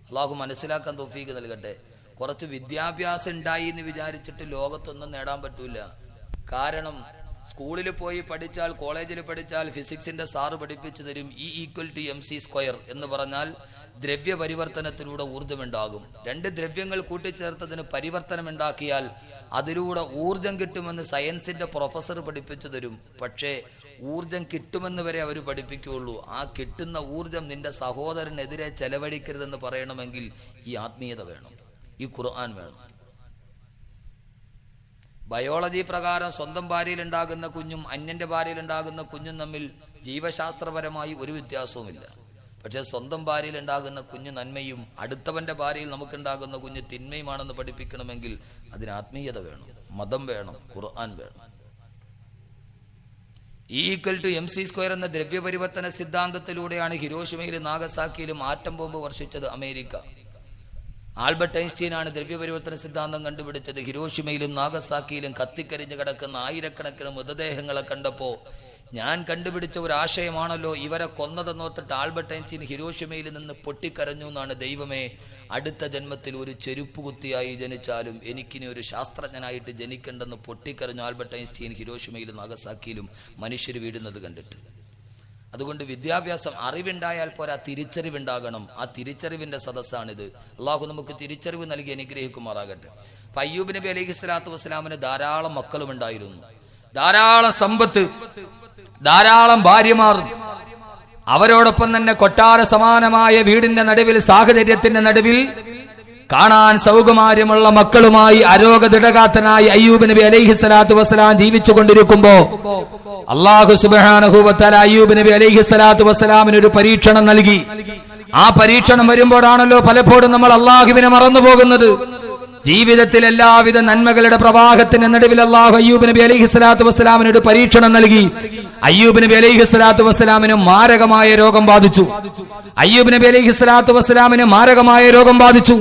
അള്ളാഹു മനസ്സിലാക്കാൻ തൗഫീഖ് നൽകട്ടെ. കുറച്ച് വിദ്യാഭ്യാസം ഉണ്ടായി എന്ന് വിചാരിച്ചിട്ട് ലോകത്തൊന്നും നേടാൻ പറ്റൂല. കാരണം സ്കൂളിൽ പോയി പഠിച്ചാൽ, കോളേജിൽ പഠിച്ചാൽ ഫിസിക്സിന്റെ സാറ് പഠിപ്പിച്ചു തരും E=mc² എന്ന് പറഞ്ഞാൽ ദ്രവ്യ പരിവർത്തനത്തിലൂടെ ഊർജ്ജമുണ്ടാകും. 2 ദ്രവ്യങ്ങൾ കൂട്ടിച്ചേർത്തതിന് പരിവർത്തനം ഉണ്ടാക്കിയാൽ അതിലൂടെ ഊർജം കിട്ടുമെന്ന് സയൻസിന്റെ പ്രൊഫസർ പഠിപ്പിച്ചു തരും. പക്ഷേ ഊർജം കിട്ടുമെന്ന് വരെ അവർ പഠിപ്പിക്കുകയുള്ളൂ. ആ കിട്ടുന്ന ഊർജം നിന്റെ സഹോദരനെതിരെ ചെലവഴിക്കരുതെന്ന് പറയണമെങ്കിൽ ഈ ആത്മീയത വേണം, ഈ ഖുർആൻ വേണം. ബയോളജി പ്രകാരം സ്വന്തം ഭാര്യയിൽ ഉണ്ടാകുന്ന കുഞ്ഞും അന്യന്റെ ഭാര്യയിൽ ഉണ്ടാകുന്ന കുഞ്ഞും തമ്മിൽ ജീവശാസ്ത്രപരമായി ഒരു വ്യത്യാസവുമില്ല. പക്ഷെ സ്വന്തം ഭാര്യയിൽ ഉണ്ടാകുന്ന കുഞ്ഞ് നന്മയും അടുത്തവന്റെ ഭാര്യയിൽ നമുക്കുണ്ടാകുന്ന കുഞ്ഞ് തിന്മയുമാണെന്ന് പഠിപ്പിക്കണമെങ്കിൽ അതിന് ആത്മീയത വേണം, മതം വേണം, ഖുർആൻ വേണം. E=mc² എന്ന ദ്രവ്യപരിവർത്തന സിദ്ധാന്തത്തിലൂടെയാണ് ഹിരോഷിമയിലും നാഗസാക്കിയിലും ആറ്റം ബോംബ് വർഷിച്ചത് അമേരിക്ക. ആൽബർട്ട് ഐൻസ്റ്റീൻ ആണ് ദ്രവ്യപരിവർത്തന സിദ്ധാന്തം കണ്ടുപിടിച്ചത്. ഹിരോഷിമയിലും നാഗസാക്കിയിലും കത്തിക്കരിഞ്ഞു കിടക്കുന്ന ആയിരക്കണക്കിന് മൃതദേഹങ്ങളെ കണ്ടപ്പോ ഞാൻ കണ്ടുപിടിച്ച ഒരു ആശയമാണല്ലോ ഇവരെ കൊന്നതെന്നോർത്തിട്ട് ആൽബർട്ട് ഐൻസ്റ്റീൻ ഹിരോഷിമയിൽ നിന്ന് പൊട്ടിക്കരഞ്ഞു എന്നാണ്. ദൈവമേ, അടുത്ത ജന്മത്തിൽ ഒരു ചെരുപ്പ് കുത്തിയായി ജനിച്ചാലും എനിക്കിനി ഒരു ശാസ്ത്രജ്ഞനായിട്ട് ജനിക്കണ്ടെന്ന് പൊട്ടിക്കരഞ്ഞു ആൽബർട്ട് ഐൻസ്റ്റീൻ ഹിരോഷിമയിലും നാഗസാക്കിയിലും മനുഷ്യർ വീഴുന്നത് കണ്ടിട്ട്. അതുകൊണ്ട് വിദ്യാഭ്യാസം, അറിവുണ്ടായാൽ പോരാ, തിരിച്ചറിവുണ്ടാകണം. ആ തിരിച്ചറിവിന്റെ സദസ്സാണിത്. അള്ളാഹു നമുക്ക് തിരിച്ചറിവ് നൽകി അനുഗ്രഹിക്കുമാറാകട്ടെ. അയ്യൂബ് നബി അലൈഹിസ്സലാത്തു വസ്സലാമിന് ധാരാളം മക്കളും ഉണ്ടായിരുന്നു, ധാരാളം സമ്പത്ത്, ധാരാളം ഭാര്യമാർ. അവരോടൊപ്പം തന്നെ കൊട്ടാര സമാനമായ വീടിന്റെ നടുവിൽ, സാഹചര്യത്തിന്റെ നടുവിൽ കാണാൻ സൗകുമാര്യമുള്ള മക്കളുമായി അരോഗദൃഢഗാത്രനായി അയ്യൂബ് നബി അലൈഹിസ്സലാത്തു വസ്സലാം ജീവിച്ചു കൊണ്ടിരിക്കുമ്പോ അല്ലാഹു സുബ്ഹാനഹു വ തആല അയ്യൂബ് നബി അലൈഹിസ്സലാത്തു വസ്സലാമിന് ഒരു പരീക്ഷണം നൽകി. ആ പരീക്ഷണം വരുമ്പോഴാണല്ലോ പലപ്പോഴും നമ്മൾ അല്ലാഹുവിനെ മറന്നു പോകുന്നത്. ജീവിതത്തിൽ എല്ലാവിധ നന്മകളുടെ പ്രവാഹത്തിന് നടുവിൽ അല്ലാഹു അയ്യൂബ് നബി അലൈഹിസ്സലാത്തു വസ്സലാമിന് ഒരു പരീക്ഷണം നൽകി. അയ്യൂബ് നബി അലൈഹിസ്സലാത്തു വസ്സലാമിന് മാരകമായ രോഗം ബാധിച്ചു. അയ്യൂബ് നബി അലൈഹിസ്സലാത്തു വസ്സലാമിന് മാരകമായ രോഗം ബാധിച്ചു.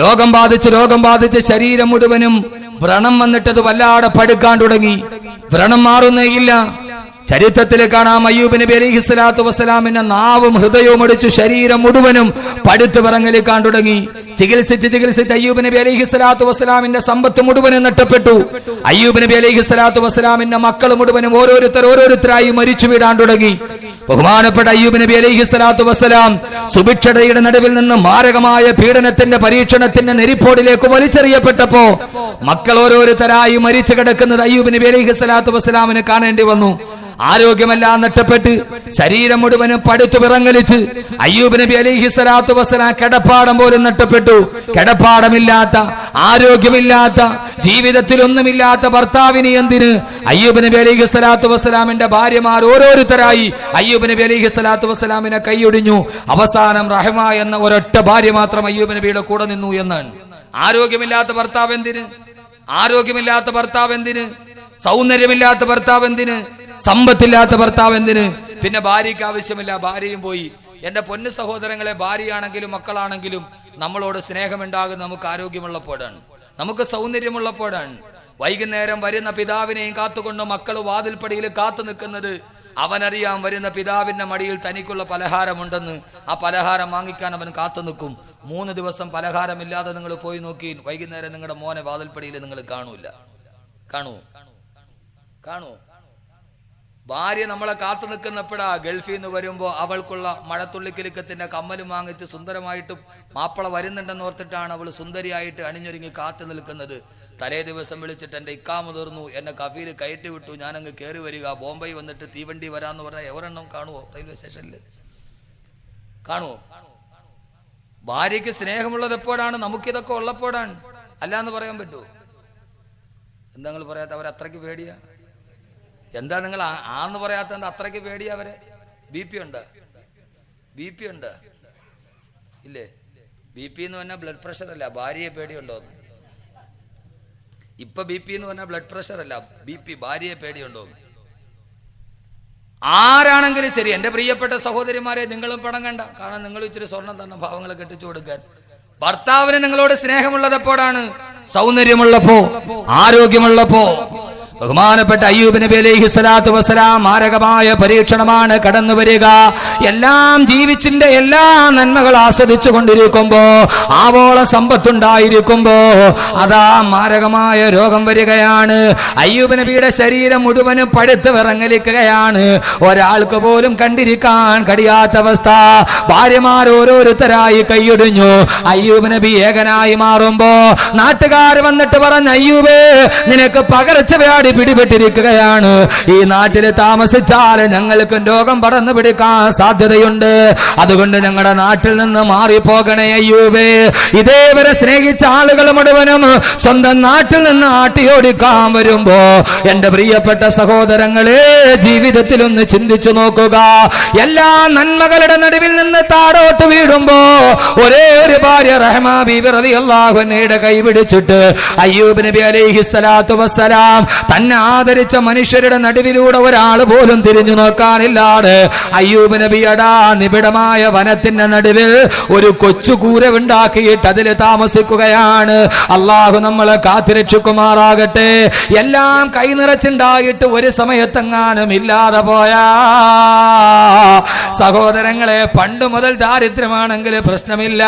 രോഗം ബാധിച്ച് ശരീരം മുഴുവനും വ്രണം വന്നിട്ടത് വല്ലാതെ പടുക്കാൻ തുടങ്ങി. വ്രണം മാറുന്നേയില്ല. ചരിത്രത്തിൽ കാണാം അയ്യൂബ് നബി അലൈഹിസ്സലാത്തു വസ്സലാമിന്റെ നാവും ഹൃദയവും അടിച്ചു ശരീരം മുഴുവനും പടുത്തു വിറങ്ങലിക്കാൻ തുടങ്ങി. ചികിത്സിച്ച് അയ്യൂബ് നബി അലൈഹിസ്സലാത്തു വസ്സലാമിന്റെ സമ്പത്ത് മുഴുവനും നഷ്ടപ്പെട്ടു. അയ്യൂബ് നബി അലൈഹിസ്സലാത്തു വസ്സലാമിന്റെ മക്കൾ മുഴുവനും ഓരോരുത്തരായി മരിച്ചു വീഴാൻ തുടങ്ങി. ബഹുമാനപ്പെട്ട അയ്യൂബ് നബി അലൈഹിസ്സലാത്തു വസ്സലാം സുഭിക്ഷതയുടെ നടുവിൽ നിന്ന് മാരകമായ പീഡനത്തിന്റെ പരീക്ഷണത്തിന്റെ നെരിപ്പോടിലേക്ക് വലിച്ചെറിയപ്പെട്ടപ്പോ മക്കൾ ഓരോരുത്തരായി മരിച്ചു കിടക്കുന്നത് അയ്യൂബ് നബി അലൈഹിസ്സലാത്തു വസ്സലാമിന് കാണേണ്ടി വന്നു. ആരോഗ്യമെല്ലാം നഷ്ടപ്പെട്ട് ശരീരം മുഴുവനും പടുത്തു വിറങ്ങലിച്ച് അയ്യൂബ് നബി അലൈഹിസ്സലാത്തു വസ്സലാം കിടപ്പാടം പോലും നഷ്ടപ്പെട്ടു. കിടപ്പാടമില്ലാത്ത, ആരോഗ്യമില്ലാത്ത, ജീവിതത്തിലൊന്നുമില്ലാത്ത ഭർത്താവിന് എന്തിന്? അയ്യൂബ് നബി അലൈഹിസ്സലാത്തു വസ്സലാമിന്റെ ഭാര്യമാർ ഓരോരുത്തരായി അയ്യൂബ് നബി അലൈഹിസ്സലാത്തു വസ്സലാമിനെ കൈയൊടിഞ്ഞു. അവസാനം റഹ്മ എന്ന ഒരൊറ്റ ഭാര്യ മാത്രം അയ്യൂബ് നബിയുടെ കൂടെ നിന്നു എന്നാണ്. ആരോഗ്യമില്ലാത്ത ഭർത്താവ് എന്തിന്? ആരോഗ്യമില്ലാത്ത ഭർത്താവ് എന്തിന്? സൗന്ദര്യമില്ലാത്ത ഭർത്താവ് എന്തിന്? സമ്പത്തില്ലാത്ത ഭർത്താവ് എന്തിന്? പിന്നെ ഭാര്യയ്ക്ക് ആവശ്യമില്ല, ഭാര്യയും പോയി. എന്റെ പൊന്നു സഹോദരങ്ങളെ, ഭാര്യയാണെങ്കിലും മക്കളാണെങ്കിലും നമ്മളോട് സ്നേഹമുണ്ടാകുന്ന നമുക്ക് ആരോഗ്യമുള്ളപ്പോഴാണ്, നമുക്ക് സൗന്ദര്യമുള്ളപ്പോഴാണ്. വൈകുന്നേരം വരുന്ന പിതാവിനെയും കാത്തുകൊണ്ട് മക്കൾ വാതിൽപ്പടിയിൽ കാത്തു നിൽക്കുന്നത് അവനറിയാം വരുന്ന പിതാവിന്റെ മടിയിൽ തനിക്കുള്ള പലഹാരമുണ്ടെന്ന്. ആ പലഹാരം വാങ്ങിക്കാൻ അവൻ കാത്തു നിൽക്കും. 3 ദിവസം പലഹാരമില്ലാതെ നിങ്ങൾ പോയി നോക്കി, വൈകുന്നേരം നിങ്ങളുടെ മോനെ വാതിൽപ്പടിയിൽ നിങ്ങൾ കാണൂ. ഭാര്യ നമ്മളെ കാത്തു നിൽക്കുന്നപ്പോഴാ ഗൾഫിൽ നിന്ന് വരുമ്പോ അവൾക്കുള്ള മഴത്തുള്ളിക്കിലുക്കത്തിന്റെ കമ്മലും വാങ്ങിച്ച് സുന്ദരമായിട്ട് മാപ്പിള വരുന്നുണ്ടെന്ന് ഓർത്തിട്ടാണ് അവൾ സുന്ദരിയായിട്ട് അണിഞ്ഞൊരുങ്ങി കാത്തു നിൽക്കുന്നത്. തലേ ദിവസം വിളിച്ചിട്ട് എന്റെ ഇക്കാമ തീർന്നു, എന്നെ കഫീൽ കയറ്റി വിട്ടു, ഞാനങ്ങ് കയറി വരിക, ബോംബെ വന്നിട്ട് തീവണ്ടി വരാന്ന് പറഞ്ഞാൽ എവരെണ്ണം കാണുവോ? റെയിൽവേ സ്റ്റേഷനിൽ കാണുവോ? ഭാര്യയ്ക്ക് സ്നേഹമുള്ളത് എപ്പോഴാണ്? നമുക്കിതൊക്കെ ഉള്ളപ്പോഴാണ്. അല്ലാന്ന് പറയാൻ പറ്റുമോ? എന്താ നിങ്ങൾ പറയാത്ത? അവരത്രയ്ക്ക് പേടിയാ? എന്താ നിങ്ങൾ ആന്ന് പറയാത്ത? എന്താ അത്രയ്ക്ക് പേടിയാ അവരെ? ബി പി ഉണ്ട് ഇല്ലേ? ബി പി എന്ന് പറഞ്ഞാൽ ബ്ലഡ് പ്രഷർ അല്ല, ഭാര്യയെ പേടിയുണ്ടോന്ന്. ഇപ്പൊ ബി പി എന്ന് പറഞ്ഞാൽ ബ്ലഡ് പ്രഷർ അല്ല, ബി പി, ഭാര്യയെ പേടിയുണ്ടോന്ന്. ആരാണെങ്കിലും ശരി, എന്റെ പ്രിയപ്പെട്ട സഹോദരിമാരെ, നിങ്ങളും പണങ്ങണ്ട. കാരണം നിങ്ങൾ ഇച്ചിരി സ്വർണം തന്നെ ഭാവങ്ങളെ കെട്ടിച്ചു കൊടുക്കാൻ. ഭർത്താവിന് നിങ്ങളോട് സ്നേഹമുള്ളതെപ്പോഴാണ്? സൗന്ദര്യമുള്ളപ്പോ, ആരോഗ്യമുള്ളപ്പോ. ബഹുമാനപ്പെട്ട അയ്യൂബ് നബി അലൈഹിസ്സലാത്തു വസ്സലാം മാരകമായ പരീക്ഷണമാണ് കടന്നു വരിക. എല്ലാം ജീവിച്ചിന്റെ എല്ലാ നന്മകൾ ആസ്വദിച്ചു കൊണ്ടിരിക്കുമ്പോ, ആവോള സമ്പത്തുണ്ടായിരിക്കുമ്പോ അതാ മാരകമായ രോഗം വരികയാണ്. അയ്യൂബ് നബിയുടെ ശരീരം മുഴുവനും പഴുത്ത് വിറങ്ങലിക്കുകയാണ്. ഒരാൾക്ക് പോലും കണ്ടിരിക്കാൻ കഴിയാത്ത അവസ്ഥ. ഭാര്യമാർ ഓരോരുത്തരായി കൈയൊടിഞ്ഞു. അയ്യൂബ് നബി ഏകനായി മാറുമ്പോ നാട്ടുകാർ വന്നിട്ട് പറഞ്ഞു, അയ്യൂബേ, നിനക്ക് പകർച്ചവ്യാധി പിടിപെട്ടിരിക്കുകയാണ്. ഈ നാട്ടിൽ താമസിച്ചാൽ ഞങ്ങൾക്ക് രോഗം പടർന്നു പിടിക്കാൻ സാധ്യതയുണ്ട്. അതുകൊണ്ട് ഞങ്ങളുടെ നാട്ടിൽ നിന്ന് മാറിപ്പോകണേ അയ്യൂബേ. ഇതേവരെ സ്നേഹിച്ച ആളുകൾ മുഴുവനും സ്വന്തം നാട്ടിൽ നിന്ന് ആട്ടിയോടിക്കാൻ വരുമ്പോ എന്റെ പ്രിയപ്പെട്ട സഹോദരങ്ങളെ, ജീവിതത്തിൽ ഒന്ന് ചിന്തിച്ചു നോക്കുക. എല്ലാ നന്മകളുടെ നടുവിൽ നിന്ന് താഴോട്ട് വീഴുമ്പോ ഒരേ ഒരു ഭാര്യ റഹ്മ ബീവി റളിയല്ലാഹു അൻഹയുടെ കൈ പിടിച്ചിട്ട് അയ്യൂബ് നബി അലൈഹിസ്സലാത്തു വസ്സലാം തന്നെ ആദരിച്ച മനുഷ്യരുടെ നടുവിലൂടെ ഒരാൾ പോലും തിരിഞ്ഞു നോക്കാനില്ലാതെ അയ്യൂബ് നബിയടാ നിബിഡമായ വനത്തിന്റെ നടുവിൽ ഒരു കൊച്ചു കൂരവുണ്ടാക്കിയിട്ട് അതിൽ താമസിക്കുകയാണ്. അള്ളാഹു നമ്മളെ കാത്തിരക്ഷിക്കുമാറാകട്ടെ. എല്ലാം കൈനിറച്ചുണ്ടായിട്ട് ഒരു സമയത്തെങ്ങാനും ഇല്ലാതെ പോയാ സഹോദരങ്ങളെ, പണ്ട് മുതൽ ദാരിദ്ര്യമാണെങ്കിൽ പ്രശ്നമില്ല,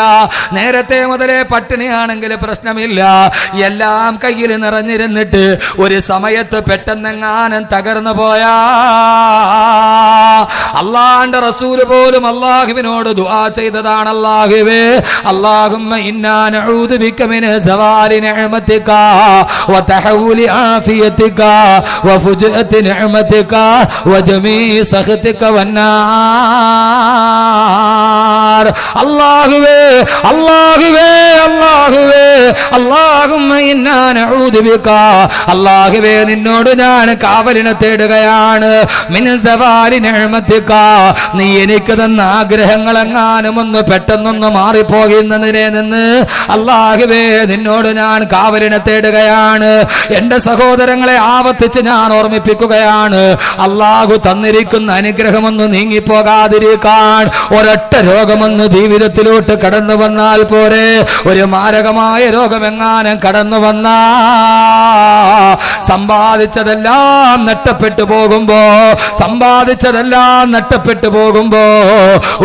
നേരത്തെ മുതലേ പട്ടിണിയാണെങ്കിൽ പ്രശ്നമില്ല. എല്ലാം കയ്യിൽ നിറഞ്ഞിരുന്നിട്ട് ഒരു സമയത്ത് പെട്ടെന്നെങ്ങാനും തകർന്നു പോയാ അള്ളാഹുവിന്റെ റസൂല് പോലും അള്ളാഹുവിനോട് ദുആ ചെയ്തതാണ്, അല്ലാഹുവേ, അല്ലാഹുമ്മ ഇന്നാ നഊദു ബിക മിൻ സവാലി നിഅമതിക വ തഹവൂലി ആഫിയതിക വ ഫുജഅതി നിഅമതിക വ ജമീ സഖതിക വന്നാർ. അല്ലാഹുവേ, അല്ലാഹുവേ, അല്ലാഹുവേ, അല്ലാഹുമ്മ ഇന്നാ നഊദു ബിക, അല്ലാഹുവേ, നിന്നോട് ഞാൻ കാവലിനെ തേടുകയാണ്. മിൻ സവാലി നിഅമതിക, നീ എനിക്ക് തന്ന ആഗ്രഹങ്ങൾ എങ്ങാനും ഒന്ന് പെട്ടെന്നൊന്ന് മാറിപ്പോകുന്നതിനെ നിന്ന് അല്ലാഹുവേ നിന്നോട് ഞാൻ കാവലിനെ തേടുകയാണ്. എന്റെ സഹോദരങ്ങളെ ആവർത്തിച്ച് ഞാൻ ഓർമ്മിപ്പിക്കുകയാണ്, അല്ലാഹു തന്നിരിക്കുന്ന അനുഗ്രഹമൊന്ന് നീങ്ങിപ്പോകാതിരിക്കാൻ ഒരൊറ്റ രോഗമൊന്ന് ജീവിതത്തിലോട്ട് കടന്നു വന്നാൽ പോരെ. ഒരു മാരകമായ രോഗമെങ്ങാനും കടന്നു വന്നാ സമ്പാദിച്ചതെല്ലാം നഷ്ടപ്പെട്ടു പോകുമ്പോ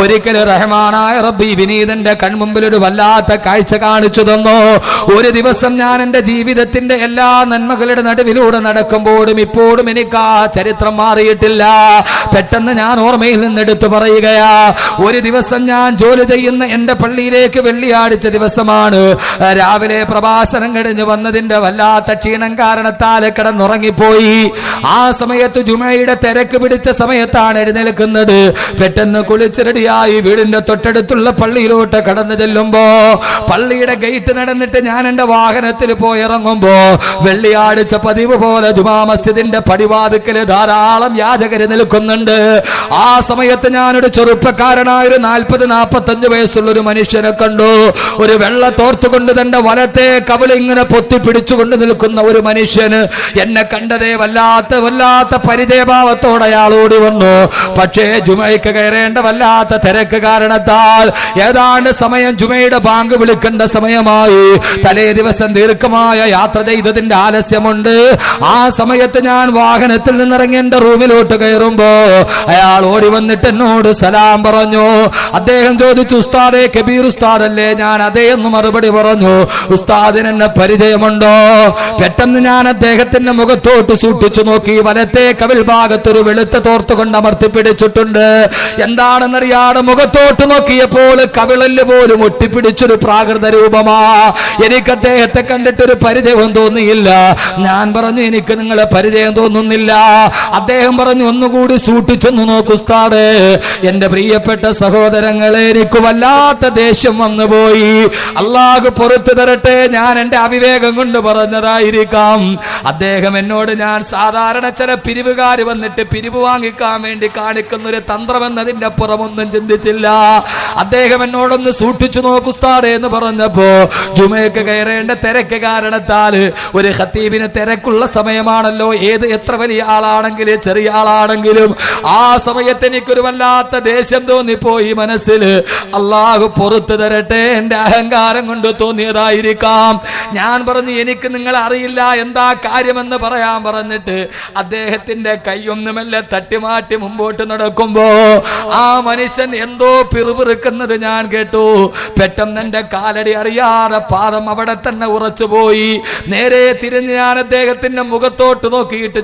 ഒരിക്കലും റഹ്മാനായ റബ്ബി വിനീതന്റെ കൺമുമ്പിൽ ഒരു വല്ലാത്ത കാഴ്ച കാണിച്ചു തന്നു. ഒരു ദിവസം ഞാൻ എന്റെ ജീവിതത്തിന്റെ എല്ലാ നന്മകളുടെ നടുവിലൂടെ നടക്കുമ്പോഴും ഇപ്പോഴും എനിക്ക് ആ ചരിത്രം മാറിയിട്ടില്ല. പെട്ടെന്ന് ഞാൻ ഓർമ്മയിൽ നിന്ന് എടുത്തു പറയുകയാ, ഒരു ദിവസം ഞാൻ ജോലി ചെയ്യുന്ന എന്റെ പള്ളിയിലേക്ക് വെള്ളിയാഴ്ച ദിവസമാണ് രാവിലെ പ്രഭാഷണം കഴിഞ്ഞ് വന്നതിന്റെ വല്ലാത്ത ക്ഷീണം കാരണത്താൽ കിടന്നുറങ്ങിപ്പോയി. ആ സമയത്ത് ജുമയുടെ തിരക്ക് പിടിച്ച സമയത്താണ് എഴുന്നേൽക്കുന്നത്. പെട്ടെന്ന് കുളിച്ച് റെഡിയായി വീടിന്റെ തൊട്ടടുത്തുള്ള പള്ളിയിലോട്ട് കടന്നു ചെല്ലുമ്പോ പള്ളിയുടെ ഗേറ്റ് നടന്നിട്ട് ഞാൻ എന്റെ വാഹനത്തിൽ പോയി ഇറങ്ങുമ്പോ വെള്ളിയാഴ്ച പതിവ് പോലെ ജുമാ മസ്ജിദിന്റെ പടിവാതിക്കല് ധാരാളം യാചകര് നിൽക്കുന്നുണ്ട്. ആ സമയത്ത് ഞാനൊരു ചെറുപ്പക്കാരനായ ഒരു 40-45 വയസ്സുള്ള ഒരു മനുഷ്യനെ കണ്ടു. ഒരു വെള്ള തോർത്തുകൊണ്ട് തന്റെ വലത്തെ കവിള ഇങ്ങനെ പൊത്തിപ്പിടിച്ചുകൊണ്ട് നിൽക്കുന്ന ഒരു മനുഷ്യന് എന്നെ കണ്ടതേ വല്ലാത്ത പരിചയഭാവത്തോടെ അയാൾ ഓടി വന്നു. പക്ഷേ ജുമയ്ക്ക് കയറേണ്ട വല്ലാത്ത തിരക്ക് കാരണത്താൽ ഏതാണ്ട് സമയം ജുമയുടെ ബാങ്ക് വിളിക്കേണ്ട സമയമായി. തലേ ദിവസം ദീർഘമായ യാത്ര ചെയ്തതിന്റെ ആലസ്യമുണ്ട്. ആ സമയത്ത് ഞാൻ വാഹനത്തിൽ നിന്നിറങ്ങി എന്റെ റൂമിലോട്ട് കയറുമ്പോ അയാൾ ഓടി വന്നിട്ട് എന്നോട് സലാം പറഞ്ഞു. അദ്ദേഹം ചോദിച്ചു, ഉസ്താദേ കബീർ ഉസ്താദല്ലേ? ഞാൻ അതേ എന്ന് മറുപടി പറഞ്ഞു. ഉസ്താദിന് എന്നെ പരിചയമുണ്ടോ? പെട്ടെന്ന് ഞാൻ അദ്ദേഹത്തിന്റെ മുഖത്തോട്ട് സൂക്ഷിച്ചു നോക്കി. വലത്തെ കവിൾ ഭാഗത്തൊരു വെളുത്ത തോർത്തുകൊണ്ട് അമർത്തി പിടിച്ചിട്ടുണ്ട്. എന്താണെന്നറിയാതെ മുഖത്തോട്ട് നോക്കിയപ്പോൾ കവിളല് പോലും ഒട്ടിപ്പിടിച്ചൊരു പ്രാകൃത രൂപമാ. എനിക്ക് അദ്ദേഹത്തെ കണ്ടിട്ടൊരു പരിചയവും തോന്നിയില്ല. ഞാൻ പറഞ്ഞു, എനിക്ക് നിങ്ങളെ പരിചയം തോന്നുന്നില്ല. അദ്ദേഹം പറഞ്ഞു, ഒന്നുകൂടി സൂക്ഷിച്ചൊന്നു നോക്കൂ ഉസ്താദേ. എന്റെ പ്രിയപ്പെട്ട സഹോദരങ്ങളെ, എനിക്ക് വല്ലാത്ത ദേഷ്യം വന്നുപോയി. അള്ളാഹു പുറത്തു തരട്ടെ, ഞാൻ എന്റെ അവിവേകം കൊണ്ട് പറഞ്ഞതായിരിക്കാം. അദ്ദേഹം എന്നോട്, ഞാൻ സാധാരണ ചില പിരിവുകാർ വന്നിട്ട് പിരിവ് വാങ്ങിക്കാൻ വേണ്ടി കാണിക്കുന്ന ഒരു തന്ത്രമെന്നതിന്റെ അപ്പുറമൊന്നും ചിന്തിച്ചില്ല. അദ്ദേഹം എന്നോടൊന്ന് സൂക്ഷിച്ചു നോക്കൂ ഉസ്താദേ എന്ന് പറഞ്ഞപ്പോ ജുമയ്ക്ക് കയറേണ്ട തിരക്ക് കാരണത്താൽ ഒരു ഖത്തീബിന് തിരക്കുള്ള സമയമാണല്ലോ. എത്ര വലിയ ആളാണെങ്കിലും ചെറിയ ആളാണെങ്കിലും ആ സമയത്ത് എനിക്കൊരു വല്ലാത്ത ദേഷ്യം തോന്നിപ്പോയി മനസ്സിൽ. അള്ളാഹു പുറത്തു തരട്ടെ, എന്റെ അഹങ്കാരം കൊണ്ട് തോന്നിയതായിരിക്കാം. ഞാൻ പറഞ്ഞു, എനിക്ക് നിങ്ങളെ അറിയില്ല, എന്താ കാര്യമെന്ന് പറയാൻ പറഞ്ഞിട്ട് അദ്ദേഹത്തിന്റെ കൈയൊന്നുമല്ല തട്ടിമാറ്റി മുമ്പോട്ട് നടക്കുമ്പോ ആ മനുഷ്യൻ എന്തോ പിറുപിറുക്കുന്നത് ഞാൻ കേട്ടു. പെട്ടെന്ന് എന്റെ കാലടി അറിയാതെ പാദം അവിടെ തന്നെ ഉറച്ചുപോയി. നേരെ തിരിഞ്ഞ് ഞാൻ അദ്ദേഹത്തിന്റെ മുഖത്തോട്ട് നോക്കിയിട്ട്